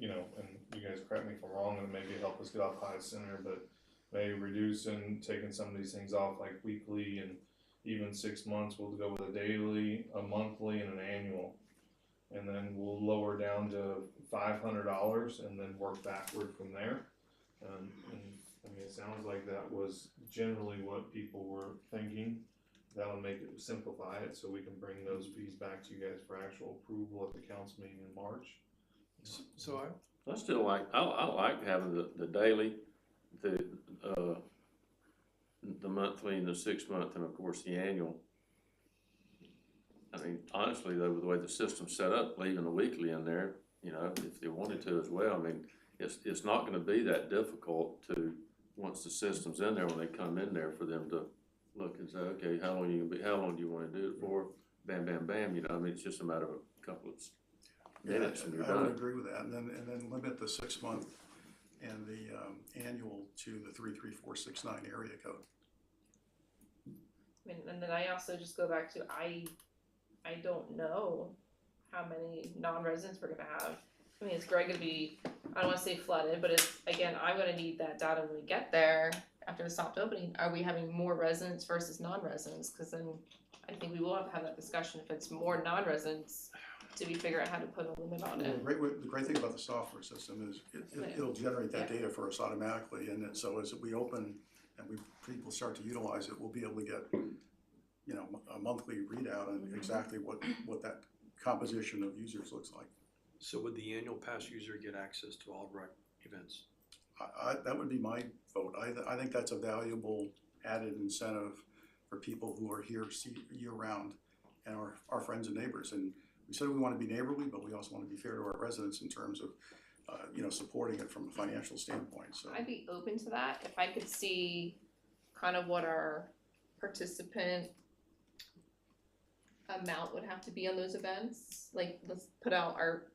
you know, and you guys correct me if I'm wrong, and maybe help us get off high center, but maybe reducing, taking some of these things off like weekly and even 6 months, we'll go with a daily, a monthly, and an annual. And then we'll lower down to $500 and then work backward from there. And I mean, it sounds like that was generally what people were thinking. That'll make it, simplify it, so we can bring those fees back to you guys for actual approval at the council meeting in March. So I still like, I like having the daily, the monthly and the 6 month, and of course the annual. I mean, honestly though, with the way the system's set up, leaving the weekly in there, you know, if they wanted to as well, I mean, it's not gonna be that difficult to, once the system's in there, when they come in there, for them to look and say, okay, how long do you wanna do it for? Bam, bam, bam, you know, I mean, it's just a matter of a couple of minutes and you're I would done. agree with that, and then limit the 6 month and the annual to the 3, 3, 4, 6, 9 area code. I mean, and then I also just go back to I don't know how many non-residents we're gonna have. I mean, is Greg gonna be, I don't wanna say flooded, but it's, again, I'm gonna need that data when we get there after the soft opening. Are we having more residents versus non-residents? Cause then I think we will have to have that discussion. If it's more non-residents, do we figure out how to put a limit on it? The great thing about the software system is it'll generate that data for us automatically, and then so as we open and people start to utilize it, we'll be able to get, you know, a monthly readout on exactly what that composition of users looks like. So would the annual pass user get access to all rec events? That would be my vote. I think that's a valuable added incentive for people who are here year round and our friends and neighbors. And we said we want to be neighborly, but we also want to be fair to our residents in terms of, you know, supporting it from a financial standpoint, so. I'd be open to that if I could see kind of what our participant amount would have to be on those events. Like, let's put out our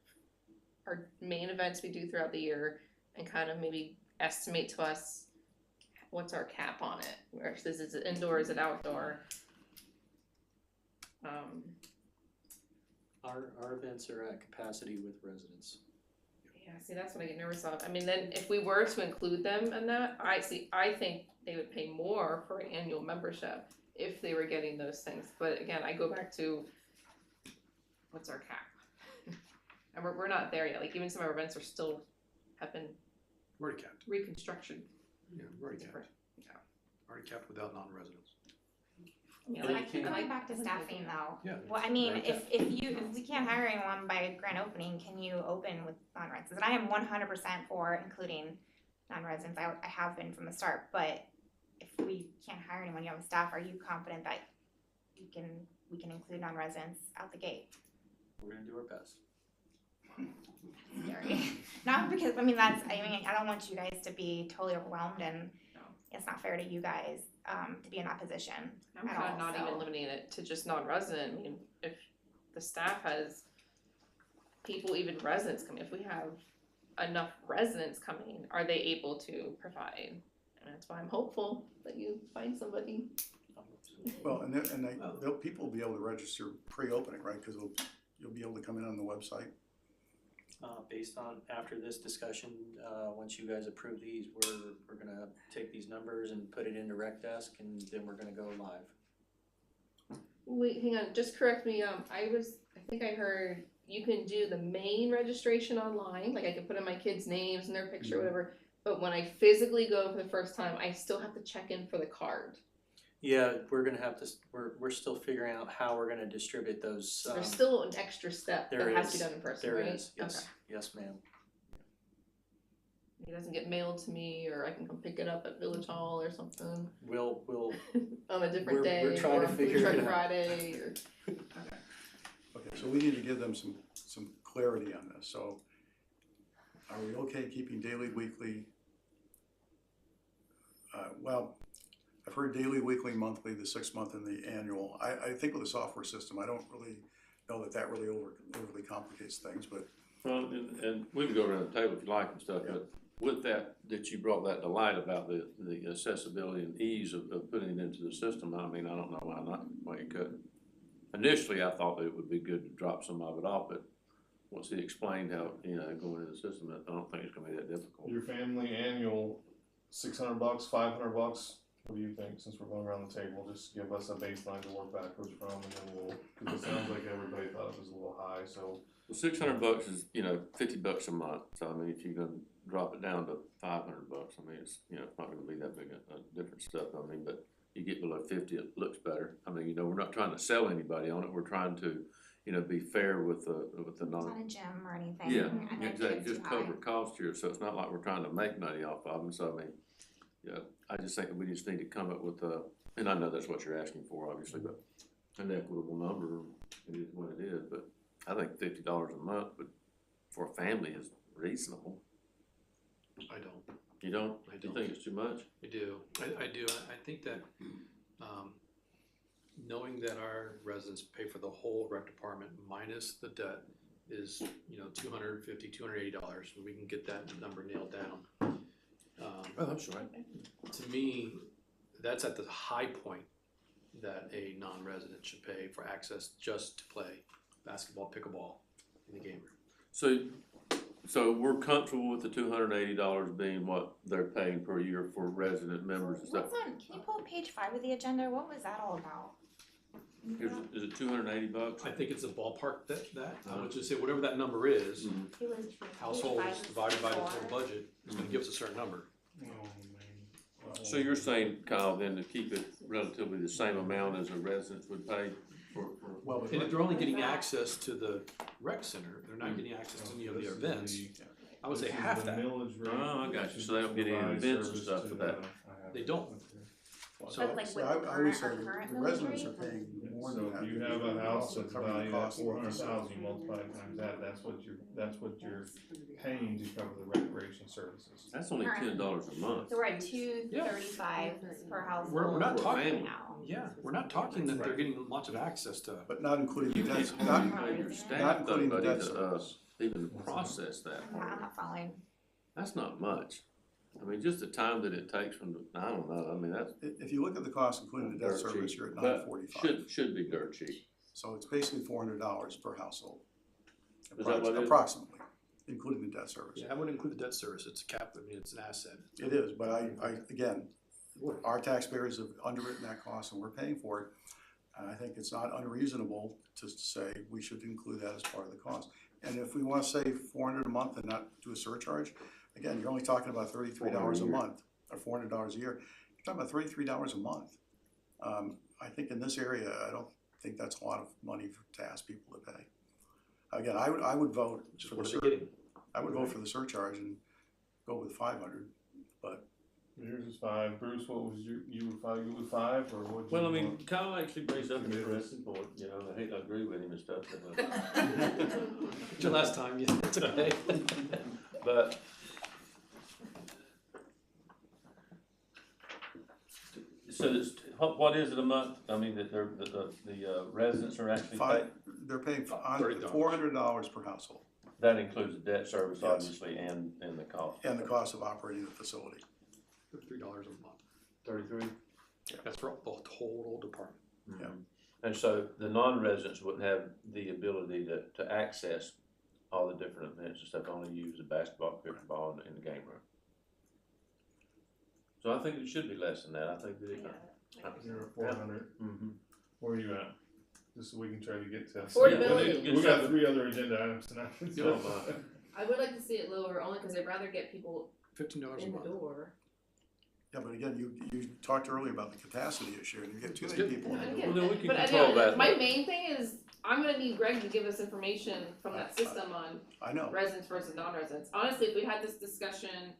main events we do throughout the year and kind of maybe estimate to us what's our cap on it? Versus is it indoor, is it outdoor? Our events are at capacity with residents. Yeah, see, that's what I get nervous of. I mean, then if we were to include them in that, I think they would pay more for an annual membership if they were getting those things. But again, I go back to, what's our cap? And we're not there yet. Like, even some of our events have been We're already capped. reconstructed. Yeah, we're already capped. Different. Yeah. Already capped without non-residents. Yeah, I like, keep I going like- back to staffing though. Yeah. Well, I mean, Very if we can't hire anyone by grand opening, can you open with non-residents? And I am 100% for including non-residents. I have been from the start, but if we can't hire anyone, you have staff, are you confident that we can include non-residents out the gate? We're gonna do our best. Scary. Not because, I mean, I don't want you guys to be totally overwhelmed, and No. it's not fair to you guys, to be in that position. I'm at kind of all, not so. even limiting it to just non-resident. I mean, if the staff has people, even residents coming, if we have enough residents coming, are they able to provide? And that's why I'm hopeful that you find somebody. Well, they'll people will be able to register pre-opening, right? Because you'll be able to come in on the website. Based on, after this discussion, once you guys approve these, we're gonna take these numbers and put it into Rec Desk, and then we're gonna go live. Wait, hang on, just correct me, I think I heard you can do the main registration online, like I can put in my kids' names and their picture, whatever, but when I physically go for the first time, I still have to check in for the card. Yeah, we're gonna have to, we're still figuring out how we're gonna distribute those. There's still an extra step that there has to be is. done in person, There right? is, yes, Okay. yes, ma'am. It doesn't get mailed to me, or I can come pick it up at Village Hall or something We'll, on a different We're- day, we're trying or to on figure Food Truck it out. Friday, or. Okay, so we need to give them some clarity on this. So are we okay keeping daily, weekly? Well, I've heard daily, weekly, monthly, the 6 month and the annual. I think with the software system, I don't really know that really overly complicates things, but Well, and we can go around the table if you like and stuff, but with that you brought that to light about the accessibility and ease of putting it into the system, I mean, I don't know why you couldn't. Initially, I thought that it would be good to drop some of it off, but once he explained how, going into the system, I don't think it's gonna be that difficult. Your family annual, $600, $500. What do you think, since we're going around the table, just give us a baseline to work backwards from, and then because it sounds like everybody thought it was a little high, so. Well, $600 is, $50 a month, so I mean, if you're gonna drop it down to $500, I mean, it's, it's not gonna be that big a different stuff, I mean, but you get below 50, it looks better. I mean, we're not trying to sell anybody on it, we're trying to, be fair with the It's non. not a gym or anything. Yeah, and their exactly, kids just too high. cover costs here, so it's not like we're trying to make money off of them, so I mean, I just think that we just need to come up with and I know that's what you're asking for, obviously, but an equitable number, it is what it is, but I think $50 a month, but for a family is reasonable. I don't. You don't? I You don't. think it's too much? I do. I do. I think that knowing that our residents pay for the whole rec department minus the debt is, $250, $280, and we can get that number nailed down. Oh, I'm sorry. To me, that's at the high point that a non-resident should pay for access just to play basketball, pickleball in the game room. So we're comfortable with the $280 being what they're paying per year for resident members, is that, Can you pull up page 5 of the agenda? What was that all about? is it $280? I think it's a ballpark that I would just say whatever that number is, It was households page 5 divided by the and total 4. budget is gonna give us a certain number. Oh, man. So you're saying, Kyle, then to keep it relatively the same amount as a resident would pay for well, And if they're only getting access to the rec center, they're not getting access to any of the events, I would say half that. Oh, I got you. So they don't get any events and stuff for that. They don't. But So, like so with I the would current, say our current the residents are military, paying more So than that. if you because have we're a house also that's covering the valued at cost of the 400,000, you multiply it times that, that's what you're paying to cover the recreation services. That's only $10 a month. so we're at 235 per household. We're not For a talking, family. now. yeah, we're not talking that they're getting lots of access to. But not including the You debt, can't not, pay your not staff, though, including the buddy, debt to service. even process that. I'm not following. That's not much. I mean, just the time that it takes from the, I don't know, I mean, that's. If you look at the cost, including the debt dirt service, cheap, you're at but $945. Should be dirt cheap. So it's basically $400 per household. Is that what it is? Approximately, including the debt service. Yeah, I wouldn't include the debt service, it's a cap, I mean, it's an asset. It is, but again, our taxpayers have underwritten that cost and we're paying for it. And I think it's not unreasonable to say we should include that as part of the cost. And if we wanna say $400 a month and not do a surcharge, again, you're only talking about $33 a month, or $400 a year. You're talking about $33 a month. I think in this area, I don't think that's a lot of money to ask people to pay. Again, I would vote Just for what the are they getting? I would vote for the surcharge and go with 500, but Yours is 5. Bruce, what was you were 5, you were 5, or what? Well, I mean, Kyle actually brings up an interesting point, you know, I hate to agree with him and stuff, It's your last time, yeah, it's okay. but so it's, what is it a month? I mean, that they're, the residents are actually paying? they're paying $30. $400 per household That includes the debt service, Yes. obviously, and the cost. and the cost of operating the facility. $3 a month. 33? That's for the total department. Yeah. And so the non-residents wouldn't have the ability to access all the different events and stuff, only use the basketball, pickleball, and the game room. So I think it should be less than that, I think that it. You're at 400. Mm-hmm. Where are you at? Just so we can try to get to. Affordability. We got 3 other agenda items tonight. Yeah. I would like to see it lower, only because I'd rather get people $15 a in the month. door. Yeah, but again, you talked earlier about the capacity issue and you get too many Good. people in the I door. get Well, then we that. can But control that. my main thing is, I'm gonna need Greg to give us information from that system on I know. residents versus non-residents. Honestly, if we had this discussion, I'm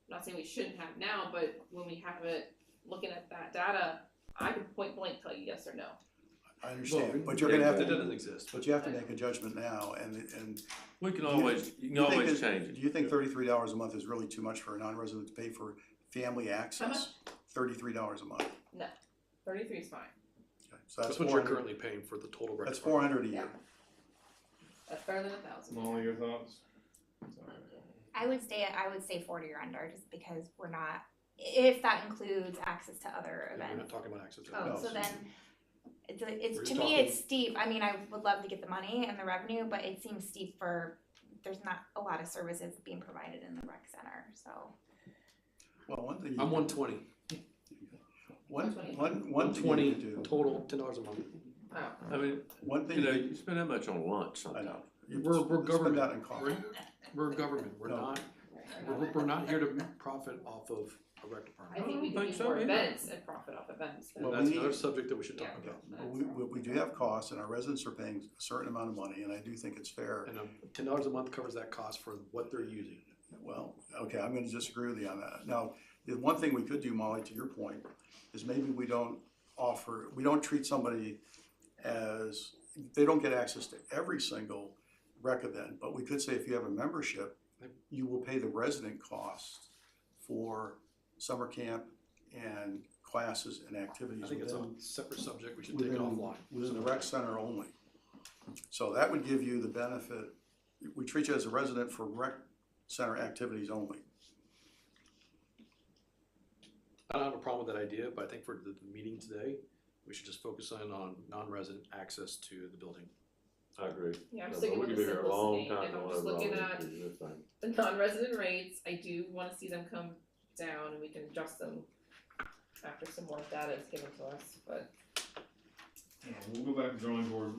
not saying we shouldn't have now, but when we have it, looking at that data, I can point blank tell you yes or no. I understand, Well, but you're gonna have That to, doesn't exist. but you have to make a judgment now and We can Do you- always, you can always change it. do you think $33 a month is really too much for a non-resident to pay for family access? $33 a month. 33 is fine. Okay, so that's That's what you're 400 currently paying for the total rec. That's department. 400 a year. That's better than 1,000. Molly, your thoughts? I would say 40 or under, just because we're not, if that includes access to other Yeah, we're not events. talking about access. Oh, No. so then, it's, We're to just me, talking- it's steep. I mean, I would love to get the money and the revenue, but it seems steep for, there's not a lot of services being provided in the rec center, so. Well, one thing. I'm 120. One thing you 120 could do, total, $10 a month. Wow. I mean, one thing you know, you you spend that much on lunch I sometimes. know. You We're spend government. that in coffee. We're government. We're No. not. We're not here to profit off of a rec I department. think we don't can think do so more either. events and profit off events. And Well, that's we another need- subject that we should talk Yeah. about. Well, we do have costs and our residents are paying a certain amount of money and I do think it's fair. And $10 a month covers that cost for what they're using. Well, okay, I'm gonna disagree with you on that. Now, the one thing we could do, Molly, to your point, is maybe we don't treat somebody as, they don't get access to every single rec event, but we could say if you have a membership, you will pay the resident cost for summer camp and classes and activities I think it's within a separate subject. We should take it offline. within the rec center only. So that would give you the benefit, we treat you as a resident for rec center activities only. I don't have a problem with that idea, but I think for the meeting today, we should just focus on non-resident access to the building. I agree. Yeah, I'm Yeah, sticking but with we the could be here a long simplicity. time If I'm going just over all looking these at issues, this thing. the non-resident rates, I do wanna see them come down and we can adjust them after some more data is given to us, but We'll go back to drawing board,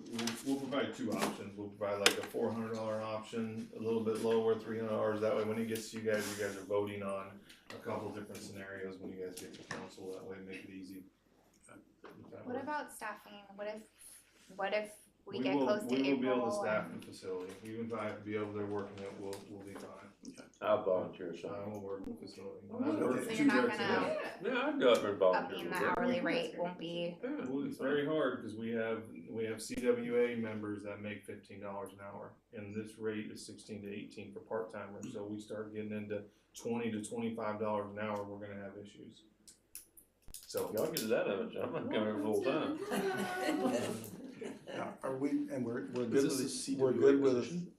we'll provide 2 options, we'll provide like a $400 option, a little bit lower, $300, that way when it gets to you guys are voting on a couple different scenarios when you guys get to council, that way make it easy. If that What works. about staffing? What if we get close to We will be able to April staff and- the facility, even if I have to be over there working it, we'll be fine. I'll volunteer, so. I will work the facility. Oh, I've worked so two you're not recs gonna- today. Yeah, I'd go up there and volunteer. upping the hourly rate won't be, Yeah. Well, it's very hard, cause we have CWA members that make $15 an hour, and this rate is 16 to 18 for part-timers, so we start getting into $20 to $25 an hour, we're gonna have issues. So, Y'all get to that much, I'm not coming here full time. Now, are we, and we're good Is this with, a we're CWA good with, position?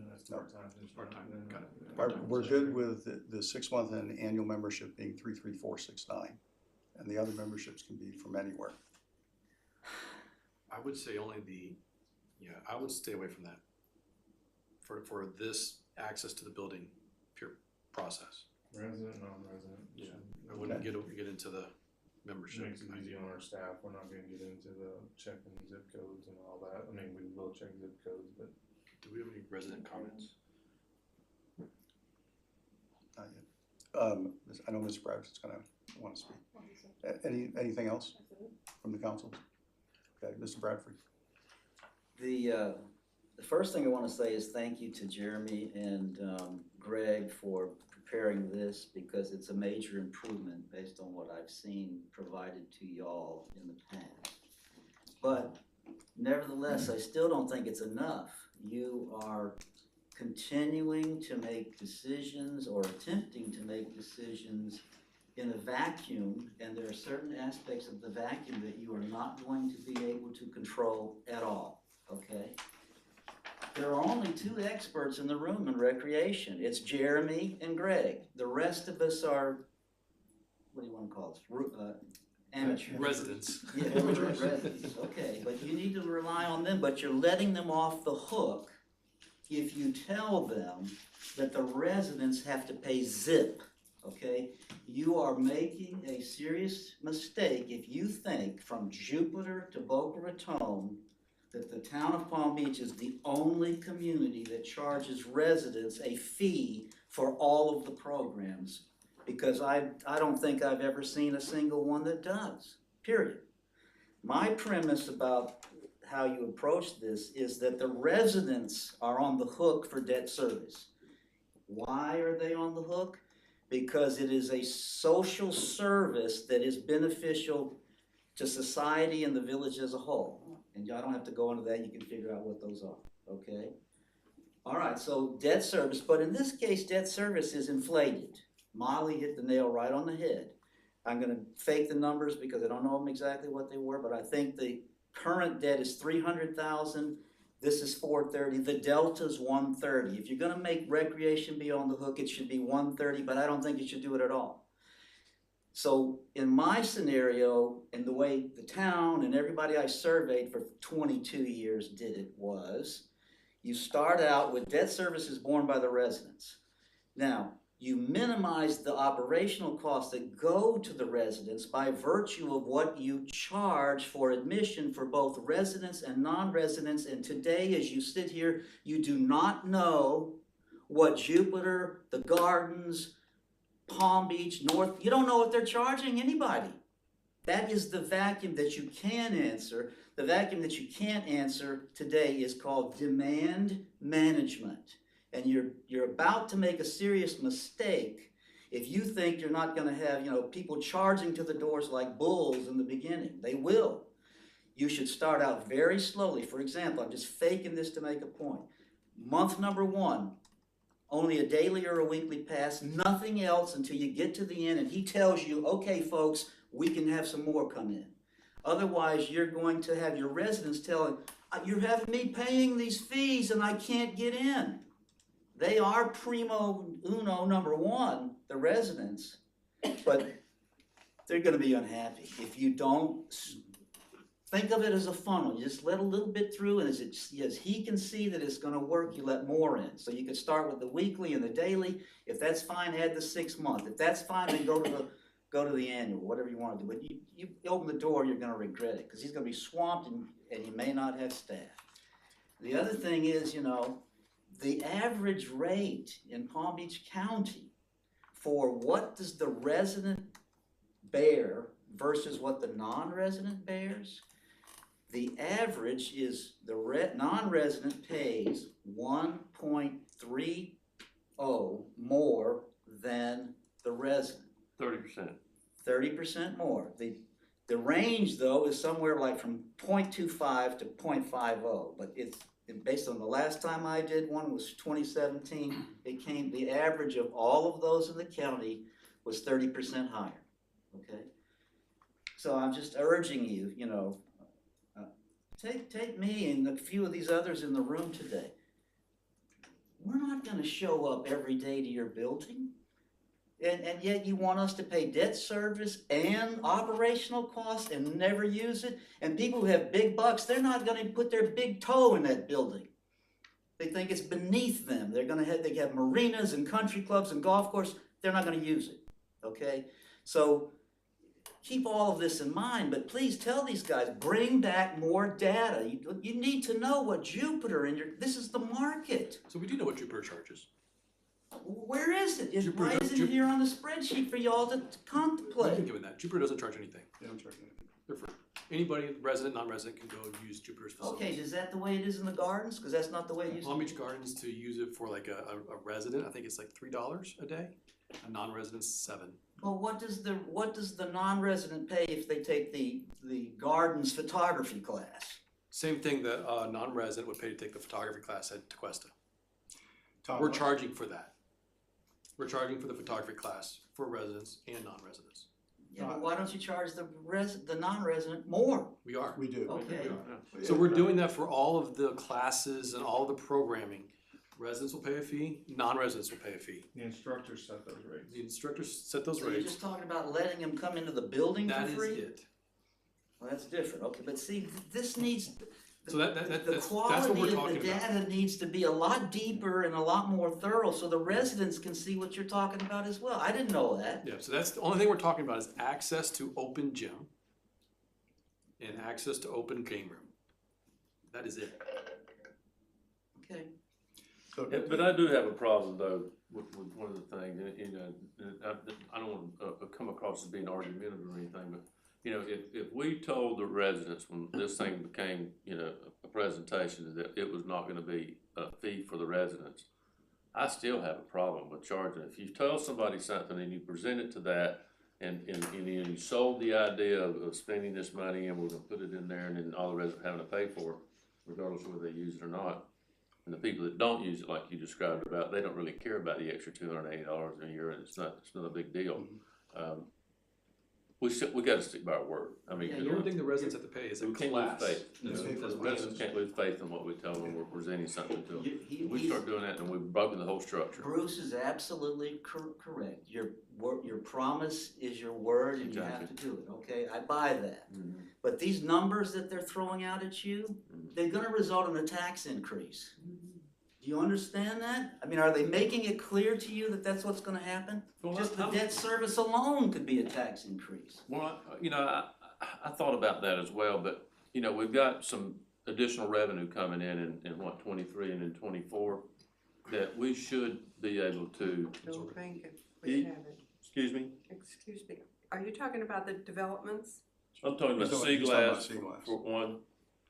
that's part-time. Part-time, got it. part-time We're position. good with the 6-month and annual membership being 33469, and the other memberships can be from anywhere. I would say only I would stay away from that. For this access to the building, pure process. Resident, non-resident. Yeah, I wouldn't get into the membership. Makes it easy on our staff, we're not gonna get into the checking zip codes and all that, I mean, we will check zip codes, but. Do we have any resident comments? Not yet. I know Mr. Bradford's gonna want to speak. Anything else from the council? Okay, Mr. Bradford. The first thing I want to say is thank you to Jeremy and Greg for preparing this, because it's a major improvement based on what I've seen provided to y'all in the past. But nevertheless, I still don't think it's enough. You are continuing to make decisions or attempting to make decisions in a vacuum, and there are certain aspects of the vacuum that you are not going to be able to control at all, okay? There are only 2 experts in the room in recreation. It's Jeremy and Greg. The rest of us are, what do you want to call us? Amateurs. Residents. Yeah, residents, okay, but you need to rely on them, but you're letting them off the hook if you tell them that the residents have to pay zip, okay? You are making a serious mistake if you think from Jupiter to Boca Raton that the town of Palm Beach is the only community that charges residents a fee for all of the programs, because I don't think I've ever seen a single one that does, period. My premise about how you approach this is that the residents are on the hook for debt service. Why are they on the hook? Because it is a social service that is beneficial to society and the village as a whole. And y'all don't have to go into that, you can figure out what those are, okay? All right, so debt service, but in this case, debt service is inflated. Molly hit the nail right on the head. I'm gonna fake the numbers because I don't know them exactly what they were, but I think the current debt is 300,000, this is 430, the delta's 130. If you're gonna make recreation be on the hook, it should be 130, but I don't think you should do it at all. So in my scenario, and the way the town and everybody I surveyed for 22 years did it was, you start out with debt services borne by the residents. Now, you minimize the operational costs that go to the residents by virtue of what you charge for admission for both residents and non-residents. And today, as you sit here, you do not know what Jupiter, the Gardens, Palm Beach, North, you don't know what they're charging anybody. That is the vacuum that you can answer. The vacuum that you can't answer today is called demand management. And you're about to make a serious mistake if you think you're not going to have, people charging to the doors like bulls in the beginning. They will. You should start out very slowly. For example, I'm just faking this to make a point. Month number 1, only a daily or a weekly pass, nothing else until you get to the end and he tells you, okay, folks, we can have some more come in. Otherwise, you're going to have your residents telling, you're having me paying these fees and I can't get in. They are primo uno number 1, the residents, but they're going to be unhappy if you don't think of it as a funnel. You just let a little bit through, and as he can see that it's going to work, you let more in. So you could start with the weekly and the daily. If that's fine, add the 6 month. If that's fine, then go to the annual, whatever you want to do. But you open the door, you're going to regret it because he's going to be swamped and he may not have staff. The other thing is, the average rate in Palm Beach County for what does the resident bear versus what the non-resident bears, the average is the non-resident pays 1.30 more than the resident. 30%. 30% more. The range though is somewhere like from 0.25 to 0.50, but it's based on the last time I did one was 2017. The average of all of those in the county was 30% higher. Okay, so I'm just urging you, take me and a few of these others in the room today. we're not gonna show up every day to your building. And yet you want us to pay debt service and operational costs and never use it? And people who have big bucks, they're not gonna put their big toe in that building. They think it's beneath them. They have marinas and country clubs and golf courses, they're not gonna use it, okay? So keep all of this in mind, but please tell these guys, bring back more data. You need to know what Jupiter this is the market. So we do know what Jupiter charges. Where is it? Jupiter Why does- isn't it here on the spreadsheet for y'all to We've been contemplate? given that. Jupiter doesn't charge anything. They don't charge anything. They're free. Anybody, resident, non-resident, can go use Jupiter's facilities. Okay, is that the way it is in the gardens? Cause that's not the way it used to Palm be. Beach Gardens, to use it for like a resident, I think it's like $3 a day. A non-resident's $7. Well, what does the non-resident pay if they take the gardens photography class? Same thing that a non-resident would pay to take the photography class at Tequesta. Tom, We're charging for that. We're charging for the photography class for residents and non-residents. Yeah, but why don't you charge the non-resident more? We are. we do. Okay. So we're doing that for all of the classes and all of the programming. Residents will pay a fee, non-residents will pay a fee. The instructors set those rates. The instructors set those So you're rates. just talking about letting them come into the building for That is free? it. Well, that's different, okay, but see, this needs, So the that's what quality we're of talking the about. data needs to be a lot deeper and a lot more thorough, so the residents can see what you're talking about as well. I didn't know that. Yeah, so that's the only thing we're talking about is access to open gym and access to open game room. That is it. Okay. So, Yeah, but I do have a problem though with one of the things, and, you know, I don't want to come across as being argumentative or anything, but, you know, if we told the residents when this thing became, you know, a presentation that it was not gonna be a fee for the residents, I still have a problem with charging. If you tell somebody something and you present it to that, and you sold the idea of spending this money and we're gonna put it in there and then all the residents having to pay for it, regardless of whether they use it or not. And the people that don't use it, like you described about, they don't really care about the extra $280 a year, and it's not a big deal. We got to stick by our word. I mean, Yeah, The only thing the residents have to pay is a we can't lose class. faith. Yeah. The residents can't lose faith in what we tell them when we're presenting something to them. If we He's- start doing that, then we've broken the whole structure. Bruce is absolutely correct. Your promise is your word and you have to do it, okay? I buy that. Mhm. But these numbers that they're throwing out at you, they're gonna result in a tax increase. Do you understand that? I mean, are they making it clear to you that that's what's gonna happen? Well, Just the I'm- debt service alone could be a tax increase. Well, you know, I thought about that as well, but, you know, we've got some additional revenue coming in what, 23 and in 24, that we should be able to, Don't think it, we have it. excuse me? Excuse me, are you talking about the developments? I'm talking about He's sea talking about glass sea glass. for one.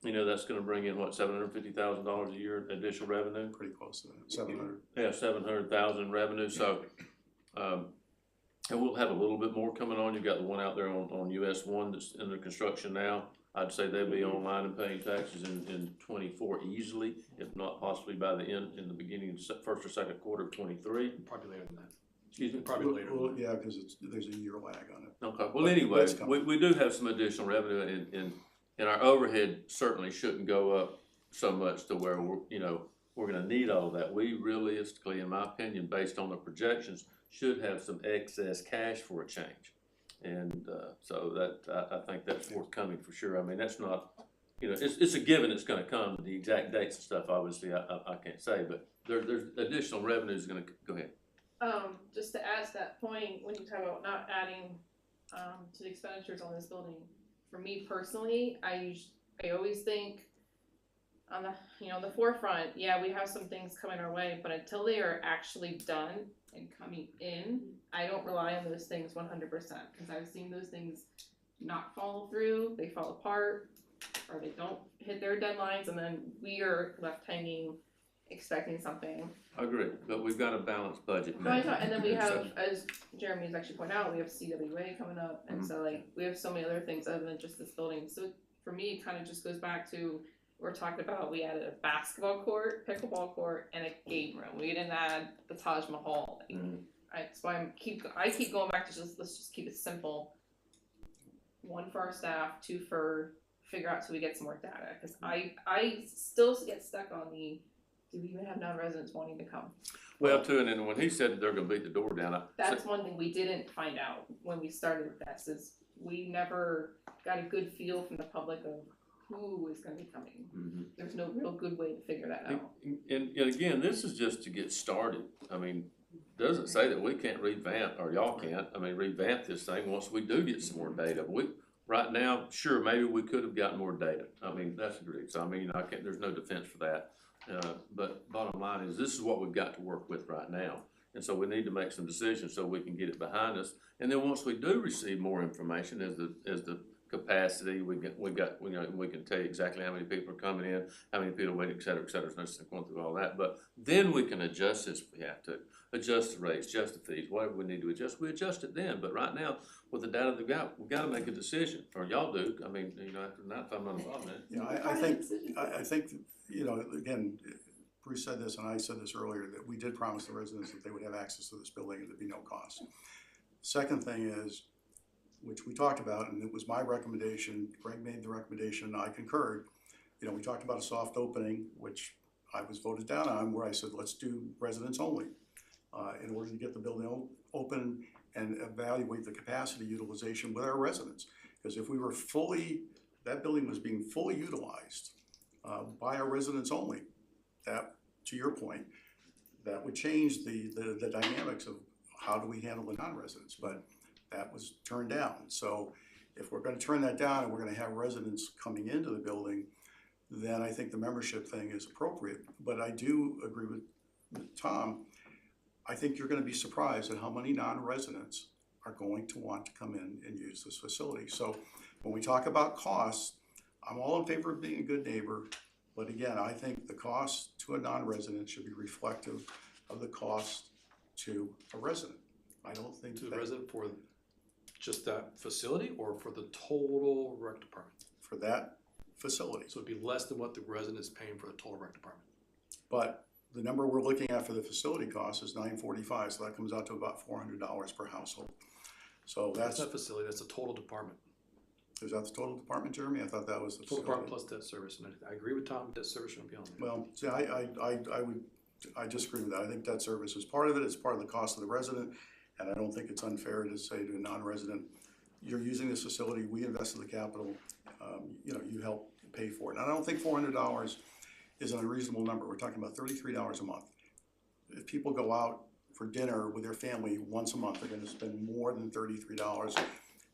You know, that's gonna bring in what, $750,000 a year additional revenue? Pretty close to that, 700. Yeah, 700,000 revenue, so, and we'll have a little bit more coming on. You've got the one out there on US 1 that's under construction now. I'd say they'll be online and paying taxes in 24 easily, if not possibly by the end, in the beginning, first or second quarter of 23. Probably later than that. Excuse me? Probably later. Well, yeah, because there's a year lag on it. Okay, well, But anyway, that's coming. we do have some additional revenue and our overhead certainly shouldn't go up so much to where we're gonna need all of that. We realistically, in my opinion, based on the projections, should have some excess cash for a change. And, so that, I think that's forthcoming for sure. I mean, that's not, it's a given it's gonna come. The exact dates and stuff, obviously, I can't say, but there's additional revenues gonna, go ahead. Just to add to that point, when you talk about not adding, to the expenditures on this building, for me personally, I always think on the forefront, yeah, we have some things coming our way, but until they are actually done and coming in, I don't rely on those things 100%, because I've seen those things not follow through, they fall apart, or they don't hit their deadlines, and then we are left hanging, expecting something. I agree, but we've got a balanced budget. No, I know, and then we have, as Jeremy's actually pointed out, we have CWA coming up, and so like, we have so many other things other than just this building, so for me, it kind of just goes back to, we're talking about, we added a basketball court, pickleball court, and a game room, we didn't add the Taj Mahal, like, that's why I keep going back to just, let's just keep it simple. 1 for our staff, 2 for figure out so we get some more data, because I still get stuck on the do we even have non-residents wanting to come? Well, too, and then when he said that they're gonna beat the door down, That's one thing we didn't find out when we started this, is we never got a good feel from the public of who is gonna be coming. Mhm. There's no real good way to figure that out. And again, this is just to get started. I mean, doesn't say that we can't revamp, or y'all can't, revamp this thing once we do get some more data. Right now, sure, maybe we could have gotten more data. That's agreed. So, there's no defense for that. But bottom line is, this is what we've got to work with right now. And so we need to make some decisions so we can get it behind us. And then once we do receive more information as the capacity, we can tell you exactly how many people are coming in, how many people are waiting, et cetera, et cetera. So it's not going through all that. But then we can adjust this if we have to. Adjust the rates, adjust the fees, whatever we need to adjust, we adjust it then. But right now, with the data we've got to make a decision, or y'all do. After that, if I'm not involved in it. Yeah, I think, again, Bruce said this and I said this earlier, that we did promise the residents that they would have access to this building and there'd be no cost. Second thing is, which we talked about, and it was my recommendation, Greg made the recommendation, and I concurred. We talked about a soft opening, which I was voted down on, where I said, let's do residents only. In order to get the building open and evaluate the capacity utilization with our residents. Because if we were that building was being fully utilized by our residents only, that, to your point, that would change the dynamics of how do we handle the non-residents, but that was turned down. So if we're gonna turn that down and we're gonna have residents coming into the building, then I think the membership thing is appropriate. But I do agree with Tom. I think you're gonna be surprised at how many non-residents are going to want to come in and use this facility. So when we talk about costs, I'm all in favor of being a good neighbor, but again, I think the cost to a non-resident should be reflective of the cost to a resident. I don't think To the resident for just that facility or for the total rec department? for that facility. So it'd be less than what the resident is paying for the total rec department. But the number we're looking at for the facility cost is $945, so that comes out to about $400 per household. So That's not facility, that's the total department. is that the total department, Jeremy? I thought that was the Total facility. department plus debt service, and I agree with Tom, debt service shouldn't be on there. Well, see, I disagree with that. I think debt service is part of it, it's part of the cost of the resident, and I don't think it's unfair to say to a non-resident, you're using this facility, we invested the capital, you help pay for it. And I don't think $400 is an unreasonable number. We're talking about $33 a month. If people go out for dinner with their family once a month, they're gonna spend more than $33.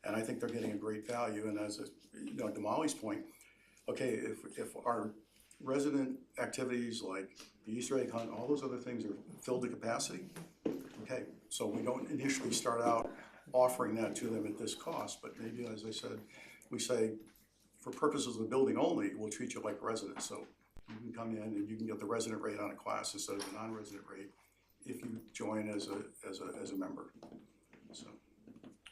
And I think they're getting a great value. And as to Molly's point, okay, if our resident activities like the Easter egg hunt, all those other things are filled to capacity, okay, so we don't initially start out offering that to them at this cost, but maybe, as I said, we say, for purposes of the building only, we'll treat you like residents. So you can come in and you can get the resident rate on a class instead of the non-resident rate if you join as a member. So.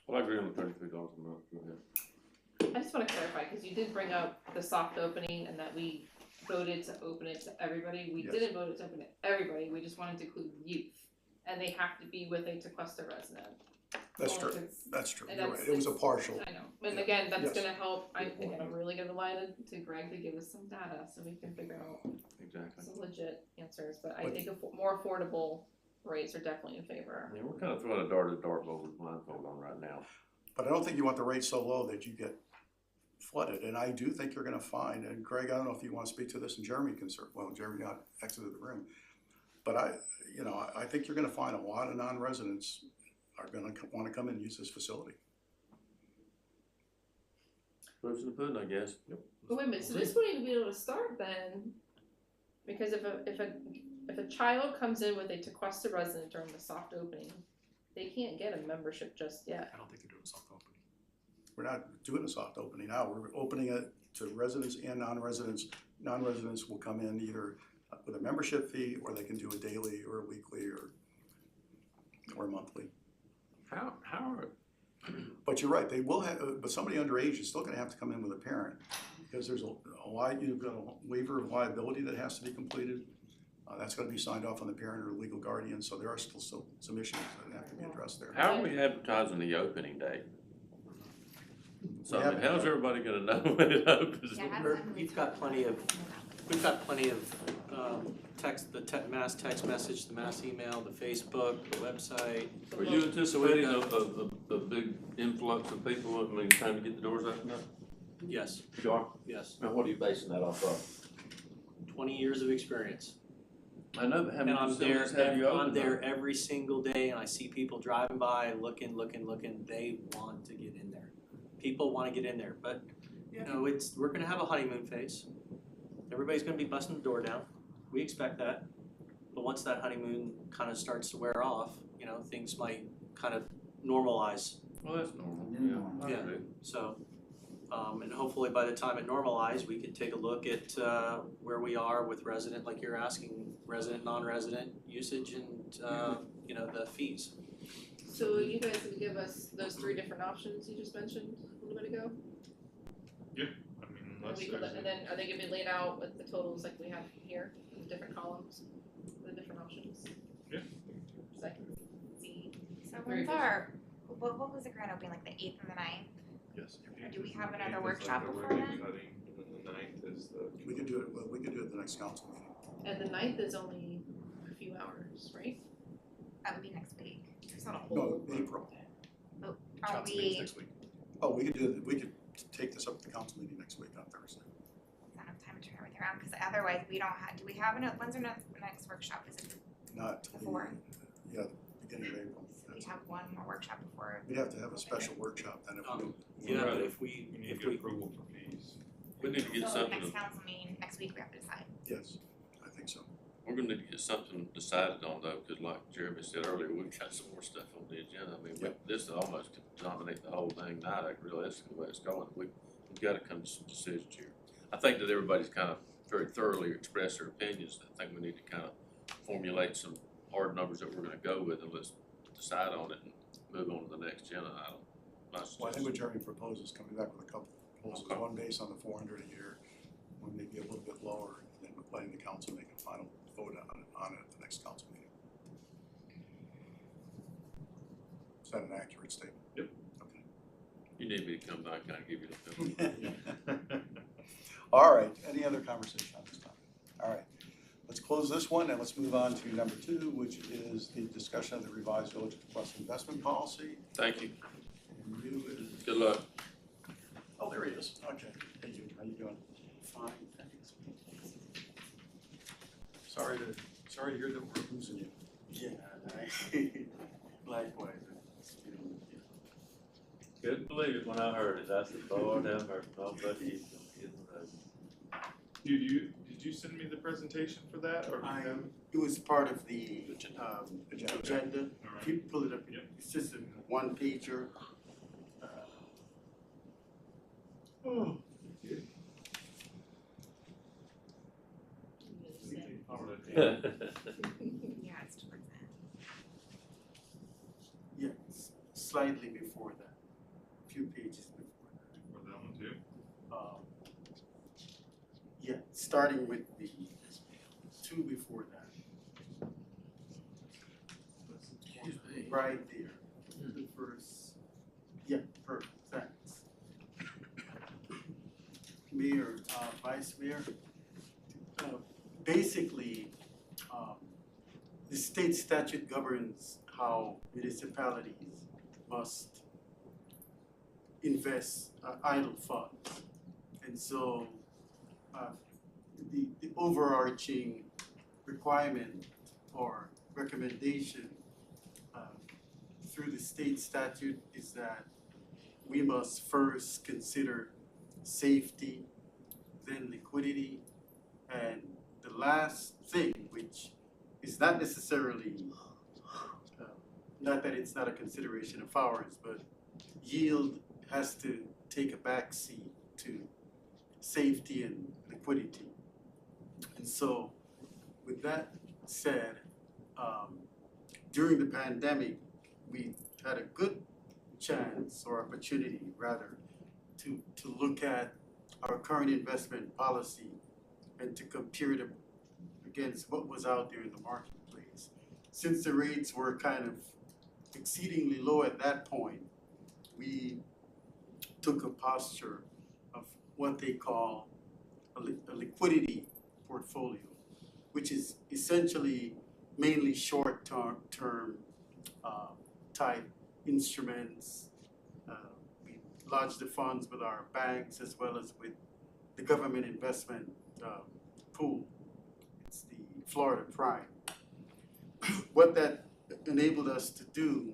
Well, I agree on the $33 a month. Go ahead. I just wanna clarify, cause you did bring up the soft opening and that we voted to open it to everybody. We Yes. didn't vote it to open it to everybody, we just wanted to include youth. And they have to be with a Tequesta resident. That's Well, true, if it's- that's true, and you're that's- right, it was a partial. I know, and Yeah. again, that's Yes. gonna help, Good point. I'm really gonna rely to Greg to give us some data so we can figure out Exactly. some legit answers, but I But- think more affordable rates are definitely in favor. Yeah, we're kind of throwing a dart at the dartboard with blindfold on right now. But I don't think you want the rate so low that you get flooded, and I do think you're gonna find, and Greg, I don't know if you wanna speak to this, and Jeremy can Jeremy got exited the room. But I think you're gonna find a lot of non-residents are gonna wanna come and use this facility. Proof's in the pudding, I guess. Yep. But wait a minute, so this wouldn't even be able to start then, because if a child comes in with a Tequesta resident during the soft opening, they can't get a membership just yet. I don't think they're doing soft opening. We're not doing a soft opening now, we're opening it to residents and non-residents. Non-residents will come in either with a membership fee, or they can do a daily or a weekly or monthly. How are, But you're right, they will have, but somebody underage is still gonna have to come in with a parent, because there's you've got a waiver of liability that has to be completed. That's gonna be signed off on the parent or legal guardian, so there are still some issues that have to be addressed there. how are we advertising the opening date? So, We how's everybody gonna know when it opens? Yeah, We've got plenty of We've got plenty of text, the mass text message, the mass email, the Facebook, the website. Are you anticipating a big influx of people, I mean, trying to get the doors open up? Yes, You are? yes. Now, what are you basing that off of? 20 years of experience. I know, but how And many I'm there, facilities have you I'm opened there up? every single day, and I see people driving by, looking. They want to get in there. People want to get in there, but you know, we're gonna have a honeymoon phase. Everybody's gonna be busting the door down. We expect that. But once that honeymoon kind of starts to wear off, you know, things might kind of normalize. Well, that's normal, Yeah. I Yeah. agree. So, and hopefully by the time it normalized, we could take a look at where we are with resident, like you're asking, resident, non-resident usage and, you know, the fees. So you guys can give us those 3 different options you just mentioned a little bit ago? I mean, And unless we could, there's and then are they gonna be laid out with the totals like we have here, in the different columns, the different options? Yeah. So I can see. So Very when's our, what was the grand opening, like the 8th and the 9th? Yes. Or do we have another Eighth is workshop like the before ribbon then? cutting, and then the 9th is the. We could do it, well, we could do it at the next council meeting. And the 9th is only a few hours, right? That would be next week. It's not a No, whole, April. are Council meetings we, next week. Oh, we could do it, we could take this up at the council meeting next week on Thursday. not enough time to turn everything around, cause otherwise we don't have, do we have, when's our next workshop, is it, Not till the, Before. yeah, the beginning of April. we have one more workshop before? We'd have to have a special workshop then if we, Yeah, but Right. if we, We need to if get we, approval for fees. We need to get So something, next council meeting, next week we have to decide. yes, I think so. we're gonna need to get something decided on though, cause like Jeremy said earlier, we've got some more stuff on the agenda. I mean, this almost could dominate the whole thing tonight, like realistically the way it's going. We've gotta come to some decisions here. I think that everybody's kind of very thoroughly expressed their opinions. I think we need to kind of formulate some hard numbers that we're gonna go with and let's decide on it and move on to the next agenda item. My Well, I think suggestion. what Jeremy proposes, coming back with a couple of proposals, Okay. one based on the 400 a year, one maybe a little bit lower, and then letting the council make a final vote on it at the next council meeting. Is that an accurate statement? Yep. Okay. You need me to come back and give you the film. All right, any other conversation on this topic? All right, let's close this one and let's move on to number 2, which is the discussion of the revised Village of Tequesta investment policy. Thank you. And you is, Good luck. oh, there he is. Okay, hey, you, how you doing? Fine, thanks. Sorry to hear that we're losing you. Yeah, likewise. Couldn't believe it when I heard it. I said, Lord have mercy, I'll bet you. Did you send me the presentation for that, or do you have it? It was part of the Agenda. agenda. All If you pull it up, Yep. it's just a one pager. Oh. Yeah, it's towards that. Yeah, slightly before that, a few pages before that. For that one too? Yeah, starting with the 2 before that. Right there, the first, yeah, perfect, thanks. Mayor, Vice Mayor, basically, the state statute governs how municipalities must invest idle funds. And so, the overarching requirement or recommendation through the state statute is that we must first consider safety, then liquidity, and the last thing, which is not necessarily, not that it's not a consideration of ours, but yield has to take a backseat to safety and liquidity. And so, with that said, during the pandemic, we had a good chance or opportunity rather to look at our current investment policy and to compare it against what was out there in the marketplace. Since the rates were kind of exceedingly low at that point, we took a posture of what they call a liquidity Portfolio, which is essentially mainly short-term type instruments. We lodge the funds with our banks as well as with the government investment pool. It's the Florida Prime. What that enabled us to do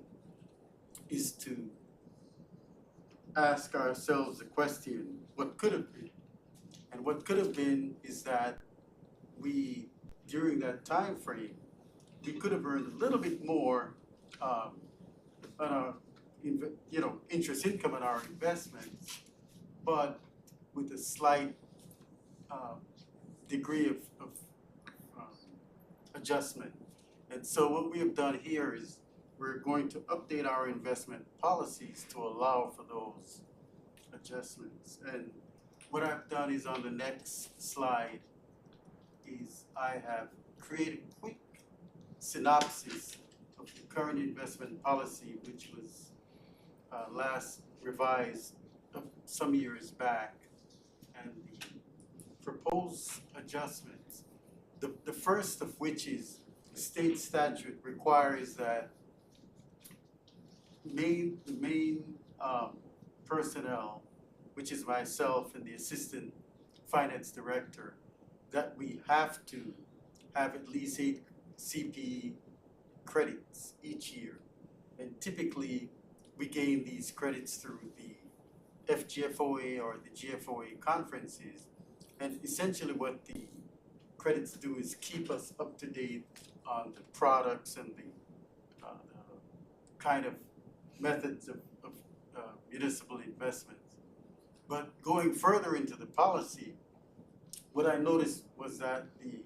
is to ask ourselves the question, what could have been? And what could have been is that we, during that time frame, we could have earned a little bit more on our, interest income on our investments, but with a slight degree of adjustment. And so what we have done here is we're going to update our investment policies to allow for those adjustments. And what I've done is on the next slide is I have created a quick synopsis of the current investment policy, which was last revised some years back, and the proposed adjustments. The first of which is the state statute requires that the main personnel, which is myself and the assistant finance director, that we have to have at least 8 CPE credits each year. And typically, we gain these credits through the FGFOA or the GFOA conferences. And essentially what the credits do is keep us up to date on the products and the kind of methods of municipal investments. But going further into the policy, what I noticed was that the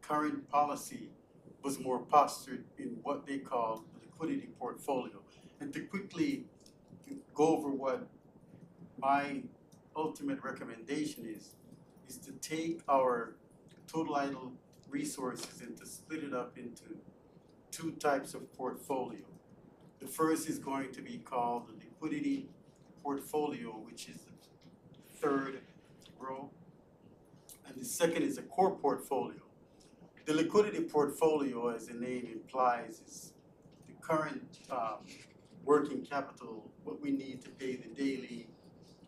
current policy was more postured in what they call the liquidity portfolio. And to quickly go over what my ultimate recommendation is to take our total idle resources and to split it up into 2 types of portfolio. The first is going to be called the liquidity portfolio, which is the 3rd row. And the second is a core portfolio. The liquidity portfolio, as the name implies, is the current working capital, what we need to pay the daily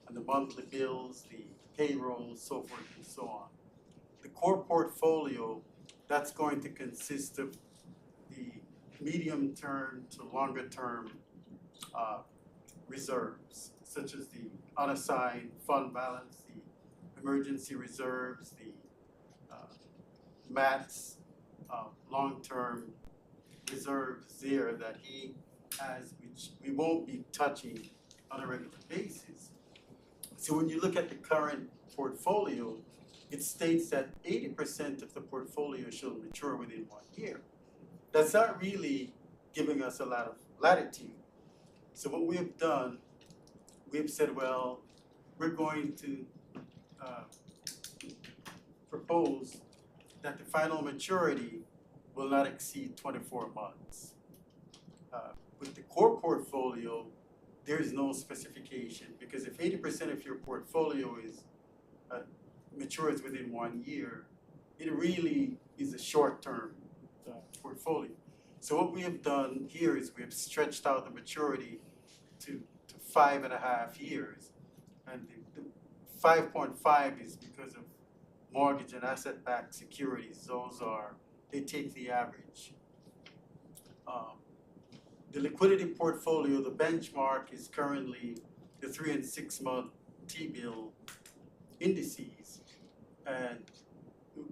and the monthly bills, the payroll, so forth and so on. The core portfolio, that's going to consist of the medium-term to longer-term reserves, such as the unassigned fund balance, the emergency reserves, the MATS, long-term reserves there that he has, which we won't be touching on a regular basis. So when you look at the current portfolio, it states that 80% of the portfolio shall mature within 1 year. That's not really giving us a lot of latitude. So what we have done, we've said, well, we're going to propose that the final maturity will not exceed 24 months. With the core portfolio, there is no specification, because if 80% of your portfolio is matures within 1 year, it really is a short-term portfolio. So what we have done here is we have stretched out the maturity to 5.5 years, and the 5.5 is because of mortgage and asset-backed securities. They take the average. The liquidity portfolio, the benchmark is currently the 3 and 6 month T-bill indices. And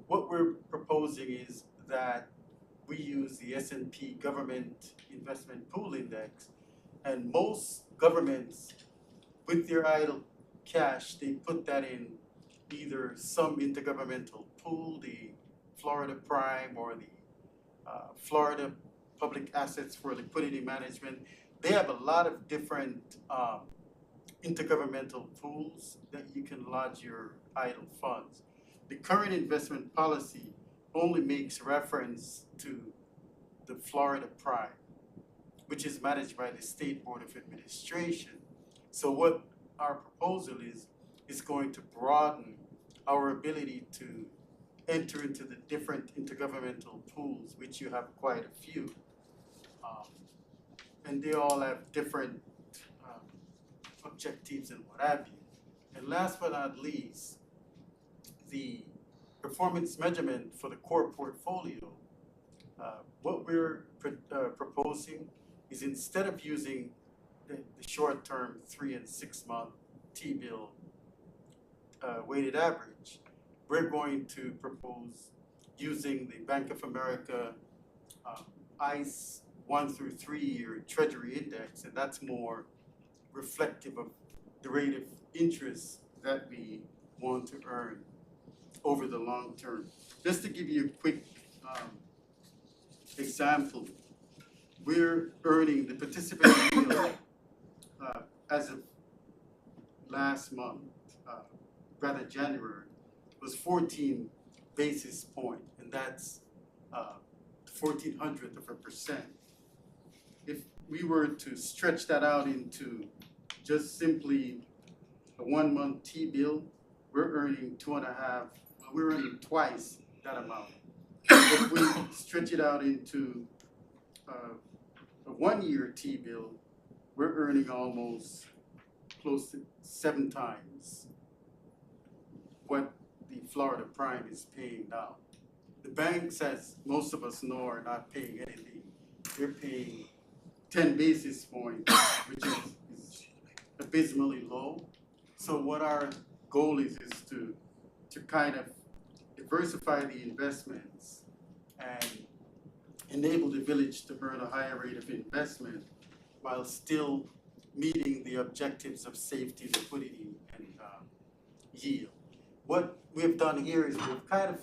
what we're proposing is that we use the S&P Government Investment Pool Index, and most governments, with their idle cash, they put that in either some intergovernmental pool, the Florida Prime or the Florida Public Assets for Liquidity Management. They have a lot of different intergovernmental pools that you can lodge your idle funds. The current investment policy only makes reference to the Florida Prime, which is managed by the State Board of Administration. So what our proposal is going to broaden our ability to enter into the different intergovernmental pools, which you have quite a few. And they all have different objectives and what have you. And last but not least, the performance measurement for the core portfolio, what we're proposing is instead of using the short-term 3 and 6 month T-bill weighted average, we're going to propose using the Bank of America ICE 1 through 3 year Treasury Index, and that's more reflective of the rate of interest that we want to earn over the long term. Just to give you a quick example, we're earning the participating yield as of last month, rather January, was 14 basis point, and that's 0.14%. If we were to stretch that out into just simply a 1 month T-bill, we're earning we're earning twice that amount. If we stretch it out into a 1 year T-bill, we're earning almost close to 7 times what the Florida Prime is paying now. The banks, as most of us know, are not paying anything. They're paying 10 basis points, which is abysmally low. So what our goal is to kind of diversify the investments and enable the village to earn a higher rate of investment while still meeting the objectives of safety, liquidity, and yield. What we've done here is we've kind of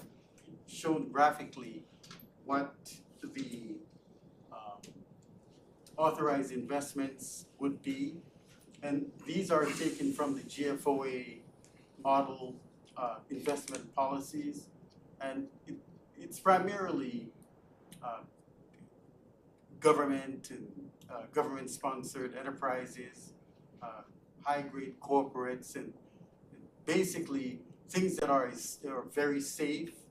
shown graphically what the authorized investments would be, and these are taken from the GFOA model investment policies, and it's primarily government and government-sponsored enterprises, high-grade corporates, and basically things that are very safe,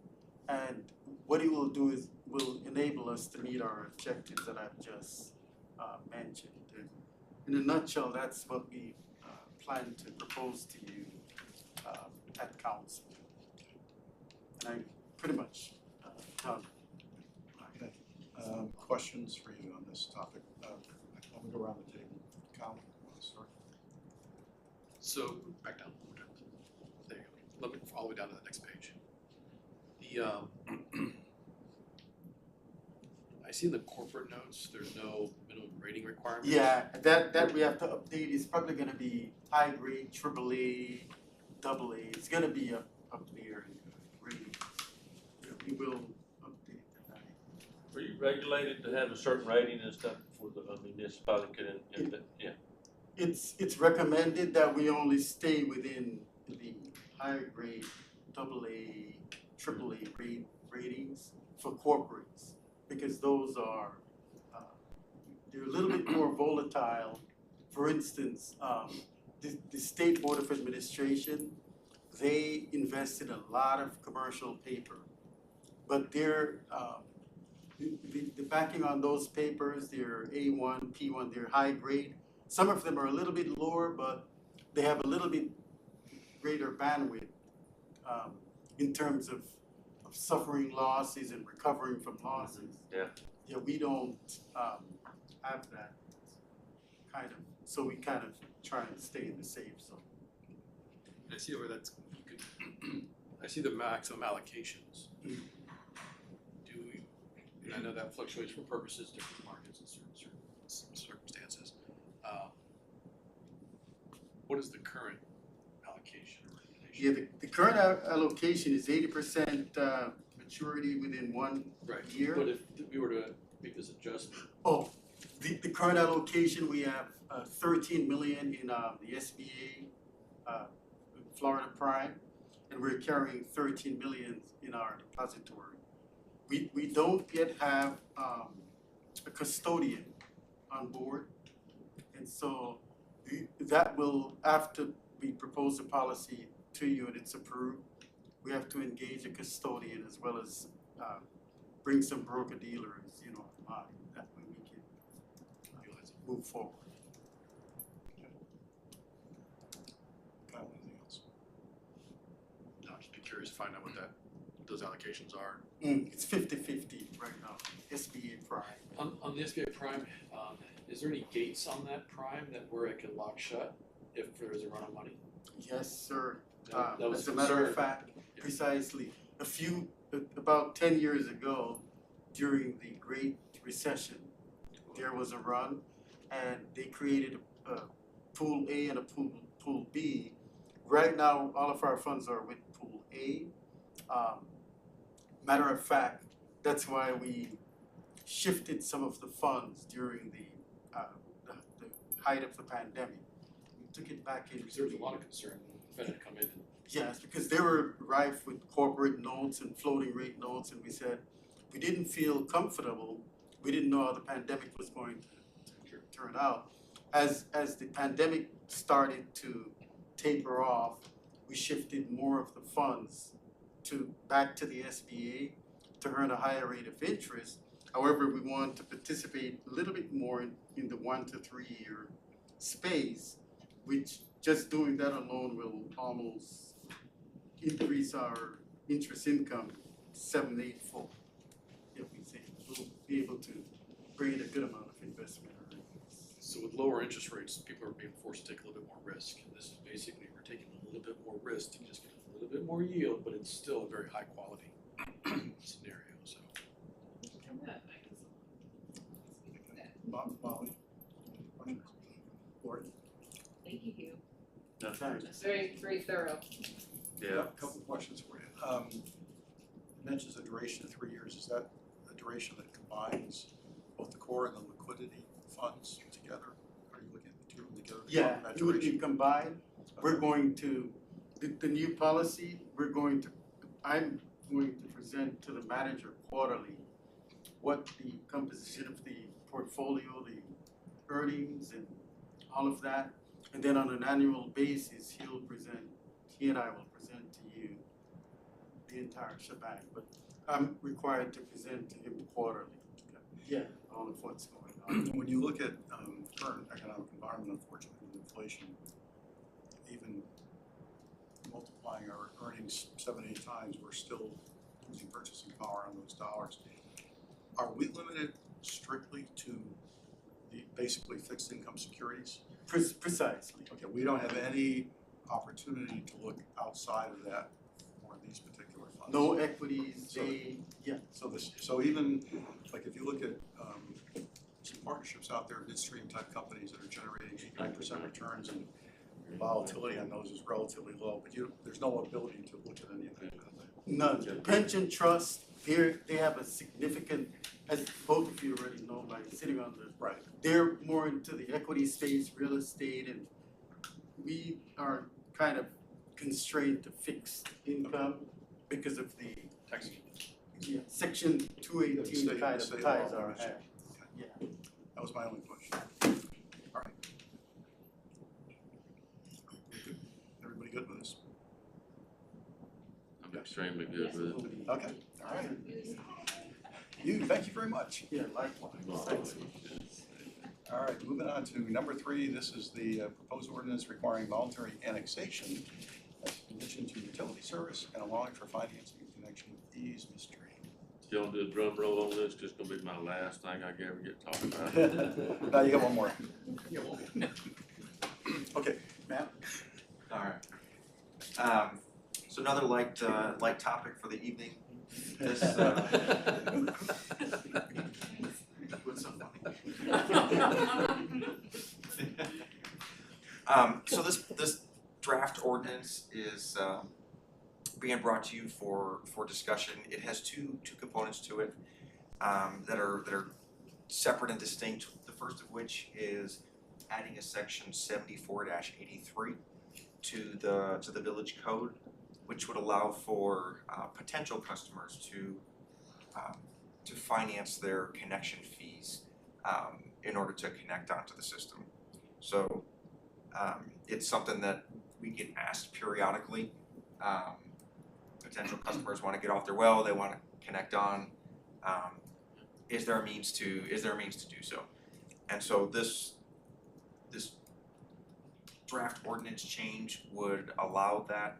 and what it will do is will enable us to meet our objectives that I've just mentioned. In a nutshell, that's what we plan to propose to you at council. And I'm pretty much done. Okay. Questions for you on this topic? Let me go around the table. Cal, you want to start? So, back down. There you go. Let me all the way down to the next page. I see in the corporate notes, there's no minimum rating requirement. Yeah, that we have to update. It's probably gonna be high grade, AAA, AA. It's gonna be up there in rating. We will update that. Are you regulated to have a certain rating and stuff for the municipality can, yeah? It's recommended that we only stay within the higher grade, AA, AAA ratings for corporates, because those are, they're a little bit more volatile. For instance, the State Board of Administration, they invest in a lot of commercial paper, but they're, the backing on those papers, they're A1, P1, they're high grade. Some of them are a little bit lower, but they have a little bit greater bandwidth in terms of suffering losses and recovering from losses. Yeah. Yeah, we don't have that kind of, so we kind of try and stay in the safe zone. I see where that's, you could, I see the maximum allocations. Do we, and I know that fluctuates for purposes, different markets and certain circumstances. What is the current allocation or recommendation? Yeah, the current allocation is 80% maturity within 1 year. But if we were to make this adjustment. Oh, the current allocation, we have 13 million in the SBA, Florida Prime, and we're carrying 13 million in our depository. We don't yet have a custodian on board, and so that will, after we propose a policy to you and it's approved, we have to engage a custodian as well as, bring some broker dealers, you know, that way we can move forward. Kyle, anything else? No, I'd just be curious to find out what those allocations are. It's 50-50 right now, SBA prime. On the SBA prime, is there any gates on that prime where it can lock shut if there is a run on money? Yes, sir. That was As a matter of concern. fact, Yeah. precisely, about 10 years ago, during the Great Recession, there was a run, and they created a Pool A and a Pool B. Right now, all of our funds are with Pool A. Matter of fact, that's why we shifted some of the funds during the height of the pandemic. We took it back into Because there was a lot of concern when the Fed had come in and Yes, because they were rife with corporate notes and floating rate notes, and we said, we didn't feel comfortable. We didn't know how the pandemic was going to turn out. As the pandemic started to taper off, we shifted more of the funds back to the SBA to earn a higher rate of interest. However, we want to participate a little bit more in the 1 to 3 year space, which just doing that alone will almost increase our interest income 7-8-fold. If we say we'll be able to bring in a good amount of investment earnings. so with lower interest rates, people are being forced to take a little bit more risk. And this is basically, we're taking a little bit more risk to just get a little bit more yield, but it's still a very high quality scenario, so. Molly? Questions? Lori? Thank you, Hugh. Thanks. That's very, very thorough. Yeah. A couple of questions for you. It mentions a duration of 3 years. Is that a duration that combines both the core and the liquidity funds together? Are you looking at the two of them together? to Yeah, combine that it would be duration? combined. We're going to, the new policy, I'm going to present to the manager quarterly what the composition of the portfolio, the earnings and all of that. And then on an annual basis, he and I will present to you the entire shebang. But I'm required to present to him quarterly. Yeah, all of what's going on. When you look at current economic environment, unfortunately, with inflation, even multiplying our earnings 7-8 times, we're still losing purchasing power on those dollars. Are we limited strictly to the basically fixed income securities? Precisely. Okay, we don't have any opportunity to look outside of that for these particular funds. No equities, So even, like if you look at some partnerships out there, midstream type companies that are generating 8-9% returns, and volatility on those is relatively low, but there's no ability to look at any of that. none. Pension trust, they have a significant, as both of you already know by sitting on the, Right. they're more into the equity space, real estate, and we are kind of constrained to fixed income because of the Tax. Section 218 Yeah, kind state of ties law. our hands. Yeah. That was my only question. All right. Everybody good with this? I'm extremely good with it. Okay, all right. Thank you very much. Yeah, likewise. Thanks. All right, moving on to number 3, this is the proposed ordinance requiring voluntary annexation as a condition to utility service and allowing for financing in connection with these, Mr. You want to do a drum roll on this? Just gonna be my last thing I ever get talked about. Now you got one more. Okay, Matt? All right. So another light topic for the evening. This, what's so funny? So this draft ordinance is being brought to you for discussion. It has two components to it that are separate and distinct. The first of which is adding a section 74-83 to the village code, which would allow for potential customers to finance their connection fees in order to connect onto the system. So it's something that we get asked periodically. potential customers wanna get off their well, they wanna connect on, is there a means to do so? And so this draft ordinance change would allow that,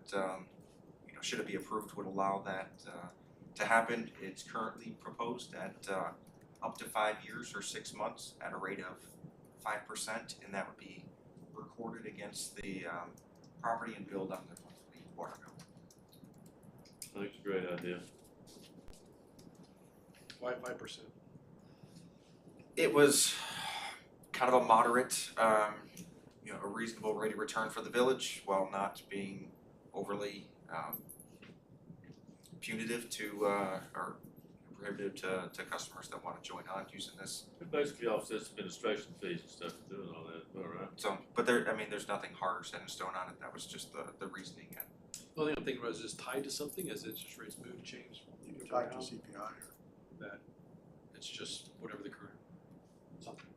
should it be approved, would allow that to happen. It's currently proposed at up to 5 years or 6 months at a rate of 5%, and that would be recorded against the property and billed on their monthly water bill. I think it's a great idea. Why 5%? It was kind of a moderate, a reasonable rate of return for the village while not being overly punitive to or prohibitive to customers that want to join on using this. It basically offsets administration fees and stuff for doing all that, all right? So, but there's nothing hard or set in stone on it. That was just the reasoning. And The only thing I'm thinking about is just tied to something as interest rates move and change. You can talk to CPI or. That it's just whatever the current something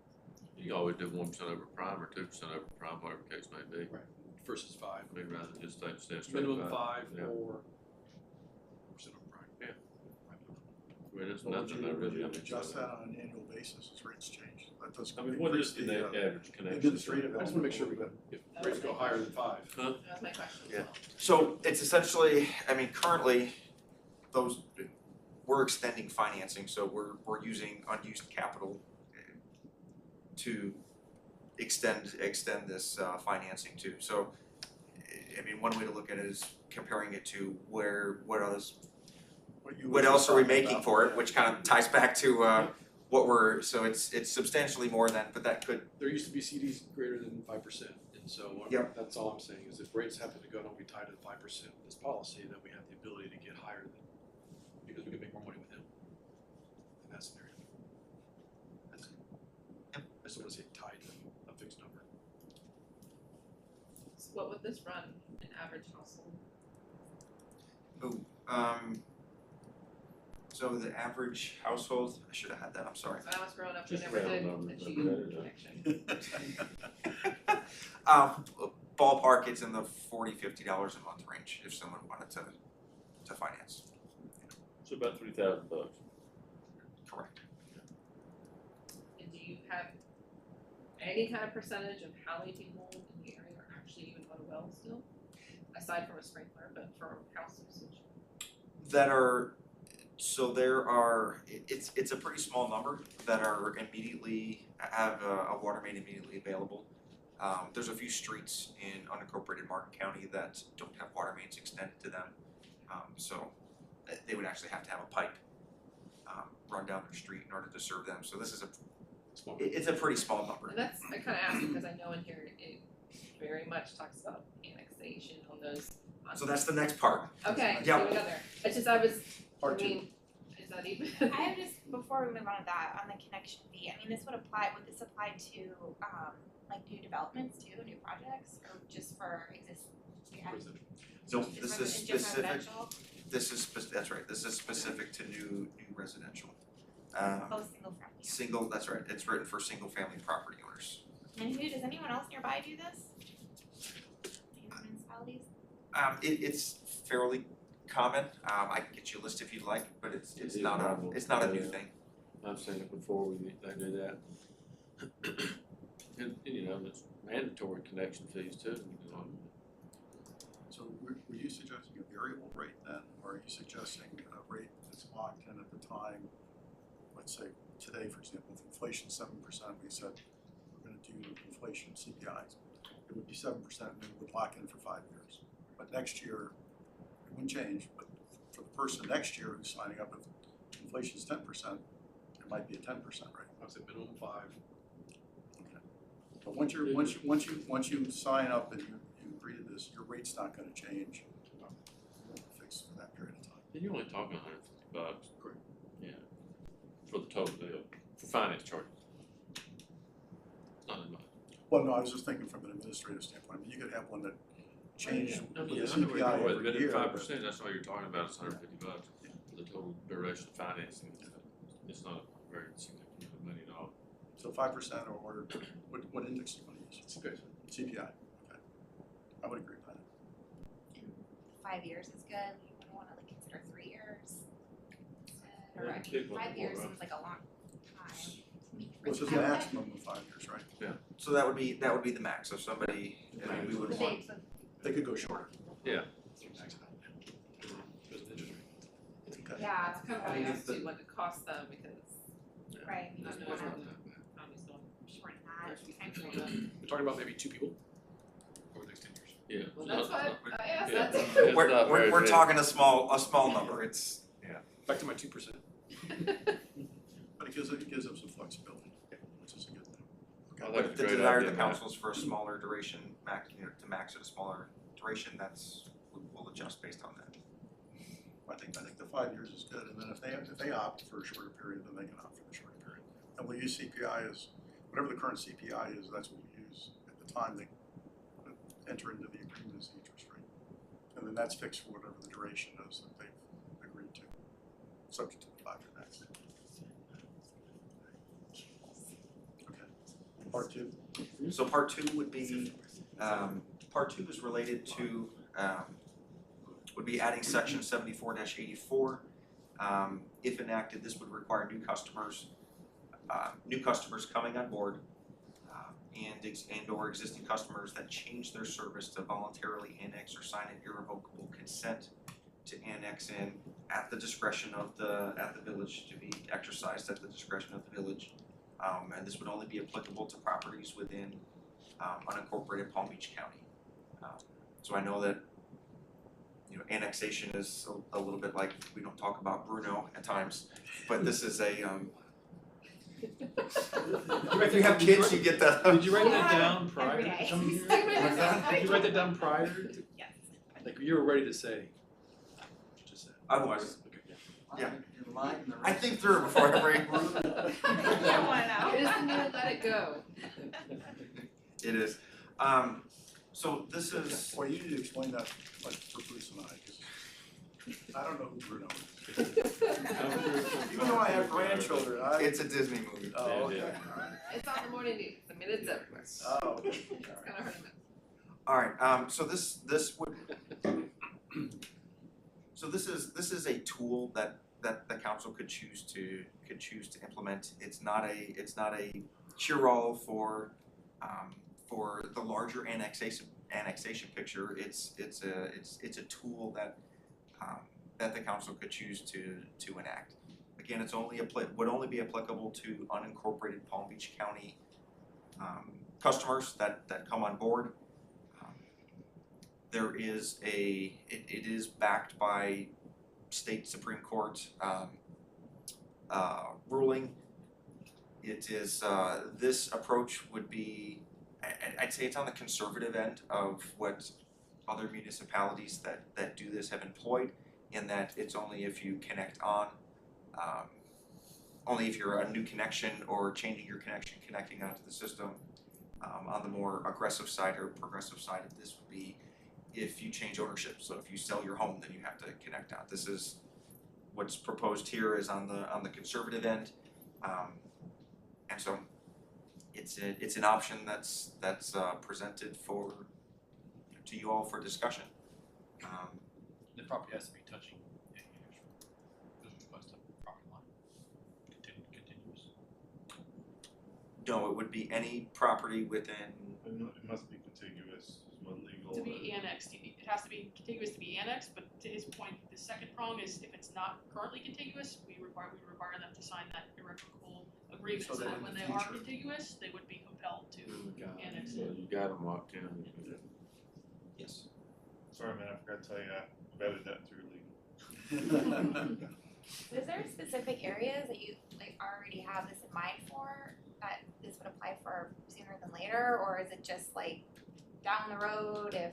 You can always do 1% over prime or 2% over prime, whatever the case may be. Right. versus 5. I mean, rather than just stay straight. Minimum 5 Yeah. or percent of prime. Yeah. I mean, it's Well, would nothing you, that would really. you I mean, adjust that on an annual basis as rates change? That does I mean, what increase is the average connection? administrative. I just wanna make sure we got, if rates go higher than 5. Huh? That's my question. Yeah. So it's essentially, currently, we're extending financing, so we're using unused capital to extend this financing too. So, one way to look at it is comparing it to what else are we making for it, which kind of ties back to so it's substantially more than, but that could. There used to be CDs greater than 5%, and so Yep. that's all I'm saying is if rates happen to go, don't be tied to the 5% of this policy, then we have the ability to get higher than, because we can make more money with them in that scenario. That's it. Yep. I just don't wanna say tied to a fixed number. So what would this run an average household? So the average household, I should have had that, I'm sorry. So I was growing up, we Just never round did numbers, achieve okay. connection. Ballpark, it's in the $40-50 a month range if someone wanted to finance. So about $3,000. Correct. And do you have any kind of percentage of how many people in the area are actually even on a well still? Aside from a sprinkler, but for house usage? There are, it's a pretty small number that are immediately, have a water main immediately available. There's a few streets in unincorporated Martin County that don't have water mains extended to them. So they would actually have to have a pipe run down their street in order to serve them. So this is it's a pretty small number. And that's, I kinda asked because I know in here it very much talks about annexation on those. So that's the next part. Okay, Yep. so we got there. It's just, is that even? I have just, before we move on to that, on the connection fee, would this apply to, like new developments too, new projects, or just for existing? No, this is specific, residential? that's right, this is specific to new residential. Oh, single family. That's right, it's written for single family property owners. And does anyone else nearby do this? Any municipalities? It's fairly common, I can get you a list if you'd like, but it's not a new thing. I've seen it before, they do that. And it's mandatory connection fees too. So were you suggesting a variable rate then, or are you suggesting a rate that's locked in at the time? Let's say today, for example, if inflation's 7%, we said we're gonna do inflation CPIs. It would be 7% and we would lock in for 5 years. But next year, it wouldn't change, but for the person next year who's signing up, if inflation's 10%, it might be a 10% rate. I would say minimum 5. Okay. But once you sign up and you agree to this, your rate's not gonna change. Fixed for that period of time. And you're only talking $150. Correct. Yeah. For the total bill, for finance charges. Not as much. Well, no, I was just thinking from an administrative standpoint, you could have one that changed with the I know CPI where you're going, every but year. at 5%, that's all you're talking about, is $150 for the total duration of financing. It's not a very significant money at all. So 5% or what index do you wanna use? CPI, okay. I would agree with that. 5 years is good, you wouldn't wanna like Correct. Big one 5 years before, seems like a long time. Which is a maximum of 5 years, right? So that would be the max, so somebody, I mean, we would But want, They could go shorter. Yeah. Okay. Yeah, It's kind of I mean, like it's the- what it costs them because. right. you know, That's they're what not- I'm- county's doing- Shorten that time Shorten frame. We're talking about maybe 2 people over the next 10 years. Yeah. Well, that's what I asked Yeah. that. It's not very we're big. talking a small number, it's, Back to my 2%. But it gives them some flexibility, which is a good thing. I Okay. think but it's if a the great desire of idea, the Matt. council's for a smaller duration, to max at a smaller duration, we'll adjust based on that. I think the 5 years is good, and then if they opt for a shorter period, then they can opt for the shorter period. And we'll use CPI as, whatever the current CPI is, that's what we use at the time they enter into the agreement as the interest rate. And then that's fixed for whatever the duration is that they've agreed to, subject to the 5-year max. Okay, part 2. So part 2 would be, part 2 is related to, would be adding section 74-84. If enacted, this would require new customers coming on board, and or existing customers that change their service to voluntarily annex or sign an irrevocable consent to annex in at the discretion of the village, to be exercised at the discretion of the village. And this would only be applicable to properties within unincorporated Palm Beach County. So I know that, you know, annexation is a little bit like, we don't talk about Bruno at times, but this is a, if you have kids, you get that. Did you write that Yeah, down prior every to day. coming here? What's that? Did you write that down prior? Yes. Like you were ready to say what you just said? I was. Okay, yeah. Yeah. Enlighten the I rest think of through it us. before I bring. You don't wanna know. It is the new let it go. It is. So this is, Well, you need to explain that, like, for Bruce and I, because I don't know who Bruno is. Even though I have grandchildren, it's a Disney movie. Oh, okay. Yeah. It's on the morning news. I mean, it's everywhere. Oh, okay. It's kind of hard to miss. All right, so this would, so this is a tool that the council could choose to implement. It's not a cure-all for the larger annexation picture. It's a tool that the council could choose to enact. Again, would only be applicable to unincorporated Palm Beach County customers that come on board. There is it is backed by state Supreme Court ruling. It is, this approach would be, I'd say it's on the conservative end of what other municipalities that do this have employed, in that it's only if you connect on, only if you're a new connection or changing your connection, connecting onto the system. On the more aggressive side or progressive side of this would be if you change ownership. So if you sell your home, then you have to connect on. This is what's proposed here is on the conservative end, and so it's an option that's presented to you all for discussion. The property has to be touching west of the property line. Continuous. No, it would be any property within. It must be contiguous, is what legal. To be annexed, it has to be contiguous to be annexed, but to his point, the second prong is if it's not currently contiguous, we require them to sign that irrevocable agreement, So so that that in when the they are future- contiguous, they would be compelled to annex So it. you got them locked in. Yes. Sorry, man, I forgot to tell you, I vetted that through legal. Is there specific areas that you like already have this in mind for, that this would apply for sooner than later, or is it just like down the road if,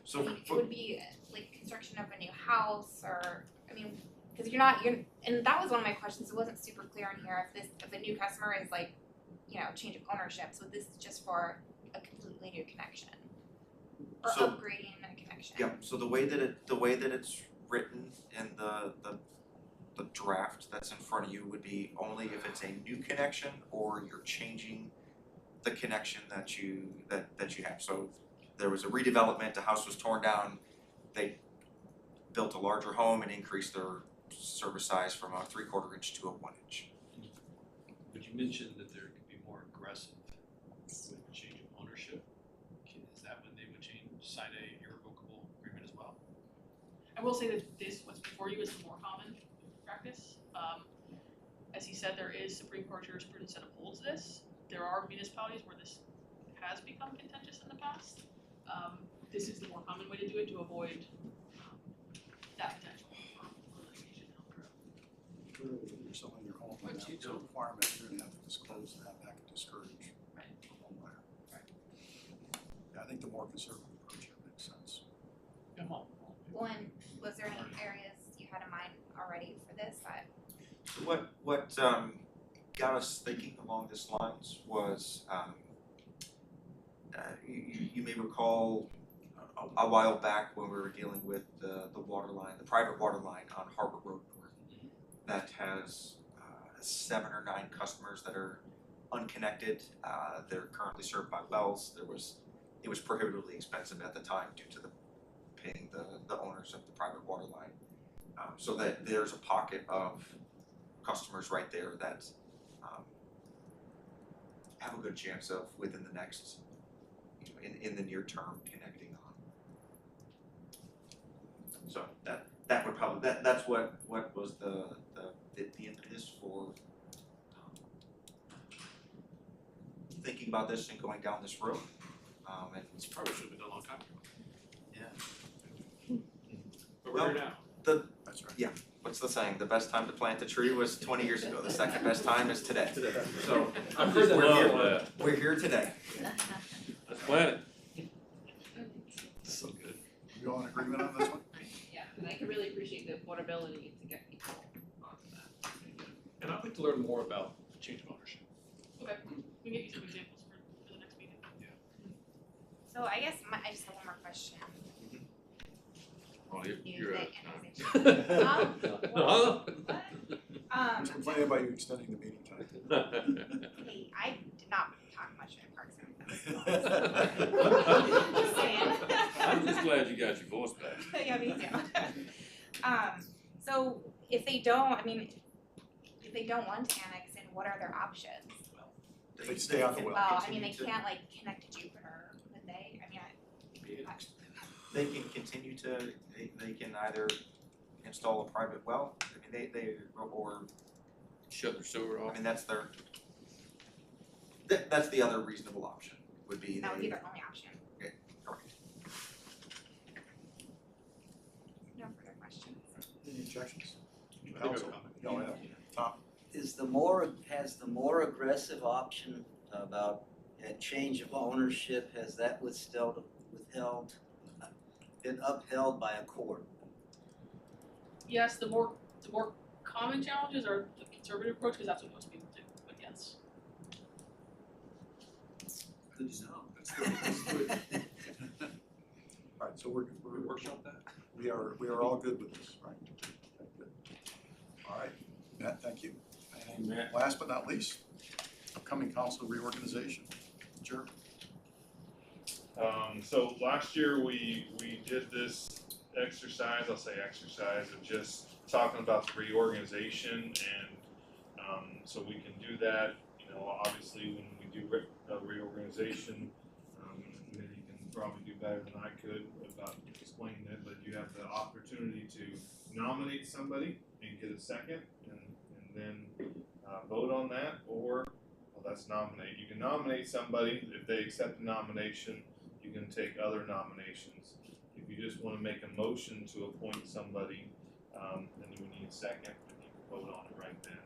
So I mean, it would be like construction of a new house, or, I mean, cause and that was one of my questions, it wasn't super clear in here, if a new customer is like, you know, change of ownership, so this is just for a completely new connection? Or So- upgrading a connection? yeah, so the way that it's written in the draft that's in front of you would be only if it's a new connection or you're changing the connection that you have. So there was a redevelopment, the house was torn down, they built a larger home and increased service size from a 3/4 inch to a 1 inch. But you mentioned that there could be more aggressive with change of ownership. Is that when they would sign a irrevocable agreement as well? I will say that what's before you, is the more common practice. As he said, there is Supreme Court jurisprudence that upholds this. There are municipalities where this has become contentious in the past. This is the more common way to do it, to avoid that potential for litigation down the road. Clearly, when you're selling your home, and that's a requirement, you're gonna have to disclose that, that could discourage Right. a home buyer. Right. Yeah, I think the more conservative approach here makes sense. Well, and was there any areas you had in mind already for this that? What got us thinking along these lines was, you may recall a while back when we were dealing with the water line, the private water line on Harbor Road North, that has 7 or 9 customers that are unconnected. They're currently served by wells. It was prohibitively expensive at the time due to paying the owners of the private water line. So that there's a pocket of customers right there that have a good chance of within the next, in the near term, connecting on. So that would probably that's what was the impetus for thinking about this and going down this road. And It's probably should have been done a long time ago. yeah. But we're here now. That's right. Yeah. What's the saying? The best time to plant a tree was 20 years ago. The second best time is today. So I've heard that we're a here, lot. we're here today. Let's plan it. So good. You all in agreement on this one? Yeah, and I can really appreciate the affordability to get people onto that. And I'd like to learn more about change of ownership. Okay, we can get you some examples for the next meeting. So I guess I just have one more question. Well, You you're the out of time. What? I'm complaining about you extending the meeting time. Hey, I did not talk much in Parks and Rec. Just saying. I'm just glad you got your voice back. Yeah, me too. So if they don't, if they don't want to annex in, what are their options? They stay on the well. Well, they can't like connect to Jupiter, could they? They can continue to, they can either install a private well, or, Shut their sewer off. that's the other reasonable option, would be That would be their only option. correct. No further questions. Any objections? I think I have a Counsel? comment. No, yeah. Tom? Has the more aggressive option about a change of ownership, has that been upheld by a court? Yes, the more common challenges are the conservative approach, because that's what most people do, but yes. Good to know. That's good. All right, so we're Workshop that. we are all good with this, right? Okay, good. All right, Matt, thank you. And Matt. last but not least, upcoming council reorganization. Sure. So last year we did this exercise, I'll say exercise, of just talking about the reorganization, and so we can do that, obviously when we do reorganization, you can probably do better than I could about explaining it, but you have the opportunity to nominate somebody and get a second, and then vote on that, or, well, that's nominate. You can nominate somebody. If they accept the nomination, you can take other nominations. If you just want to make a motion to appoint somebody, then you would need a second, and you can vote on it right then.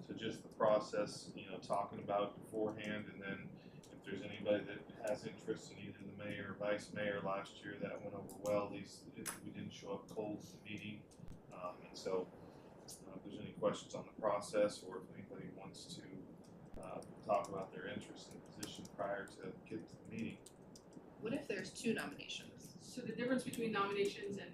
So just the process, talking about it beforehand, and then if there's anybody that has interest in either the mayor or vice mayor last year, that went over well. If we didn't show up cold to the meeting, and so if there's any questions on the process, or if anybody wants to talk about their interest in the position prior to getting to the meeting. What if there's 2 nominations? So the difference between nominations and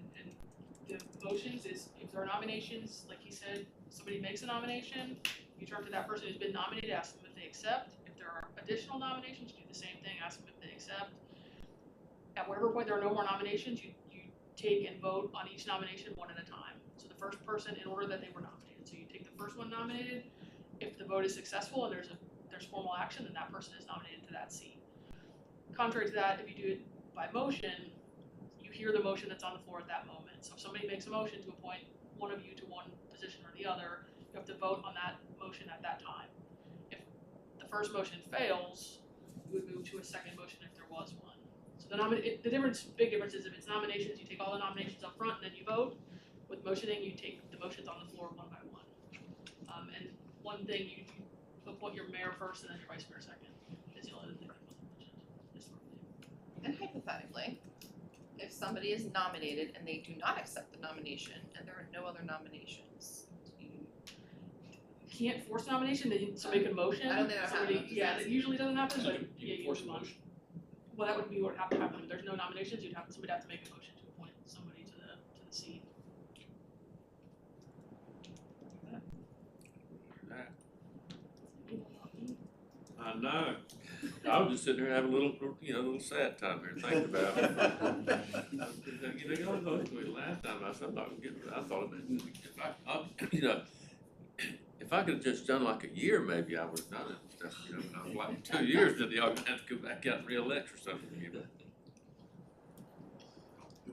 the motions is, if there are nominations, like he said, somebody makes a nomination, you turn to that person who's been nominated, ask them if they accept. If there are additional nominations, you do the same thing, ask them if they accept. At whatever point there are no more nominations, you take and vote on each nomination one at a time. So the first person person in order that they were nominated. So you take the first one nominated, if the vote is successful and there's formal action, then that person is nominated to that seat. Contrary to that, if you do it by motion, you hear the motion that's on the floor at that moment. So if somebody makes a motion to appoint one of you to one position or the other, you have to vote on that motion at that time. If the first motion fails, you would move to a second motion if there was one. So the big difference is if it's nominations, you take all the nominations up front and then you vote. With motioning, you take the motions on the floor one by one. And one thing, you appoint your mayor first and then your vice mayor second. Is the only thing that wasn't mentioned historically. And hypothetically, if somebody is nominated and they do not accept the nomination and there are no other nominations, You can't force a nomination, somebody can motion. I don't think that Somebody- happens. Yeah, that usually doesn't happen, but You yeah, can you force would a want. motion. Well, that would be what would have to happen. If there's no nominations, somebody have to make a motion to appoint somebody to the seat. I know. I was just sitting there having a little sad time here thinking about it. Last time I said I'm not gonna get it. I thought of it. If I could have just done like a year, maybe I would have done it. Like 2 years, then y'all gonna have to go back out and re-elect or something. You'll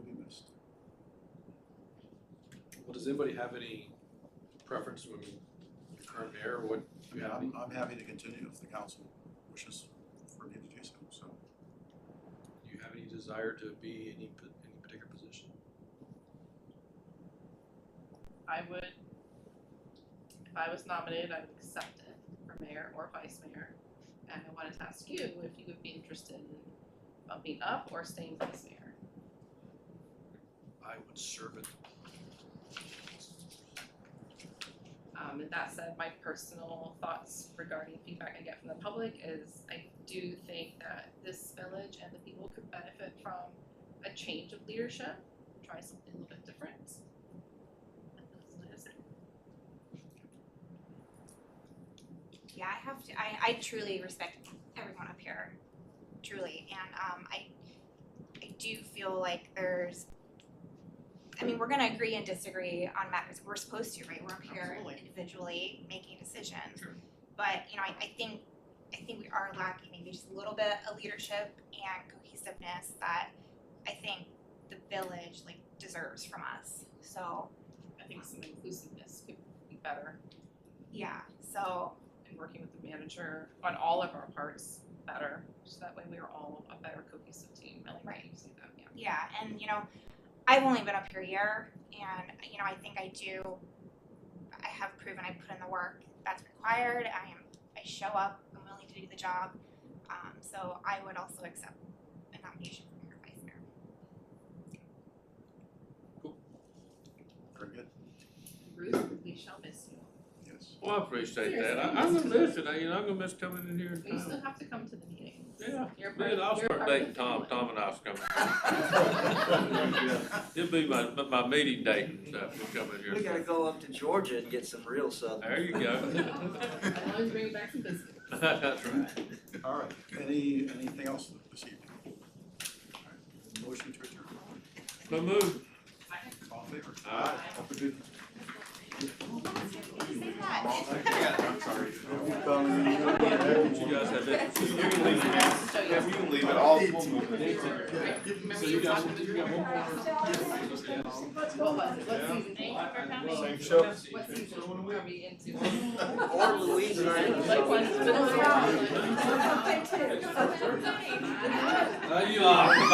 be missed. Well, does anybody have any preference when your current mayor, what you have? I'm happy to continue if the council wishes for me to do so, so. Do you have any desire to be any particular position? I would, if I was nominated, I would accept it for mayor or vice mayor. And I wanted to ask you if you would be interested in bumping up or staying vice mayor. I would serve it. And that said, my personal thoughts regarding feedback I get from the public is I do think that this village and the people could benefit from a change of leadership, try something a little bit different. And that's what I say. Yeah, I have to, I truly respect everyone up here, truly, and I do feel like we're gonna agree and disagree on matters, we're supposed to, right, we're up here Absolutely. individually making decisions. Sure. But, I think we are lacking maybe just a little bit of leadership and cohesiveness that I think the village deserves from us, so, I think some inclusiveness could be better, yeah, so, and working with the manager on all of our parts better, so that way we are all a better cohesive team. I like that you say that, yeah. yeah, and I've only been up here a year, and I think I have proven I put in the work that's required. I show up, I'm willing to do the job. So I would also accept a nomination for mayor or vice mayor. Very good, Ruth, we shall miss you. yes. Well, I appreciate that. I'm gonna miss it. I'm gonna miss coming in here. But you still have to come to the meetings. Yeah, You're part man, I'll you're start part of dating the Tom. family. Tom and I'll come. It'll be my meeting date and stuff. We'll come in here. We gotta go up to Georgia and get some real Southern. There you go. I always bring back some biscuits. That's right. All right, anything else this evening? All right, motion to adjourn, So move. all in favor? Aye. Have a good. Say that. I'm sorry. You guys have that. You can leave it. Yeah, we can leave it all. We'll move it. Remember So you you guys, talked you got one more? What was it? What season? Thank you for coming. Same show. What season are we into? Or Louisiana. Likewise, it's been a while. You are.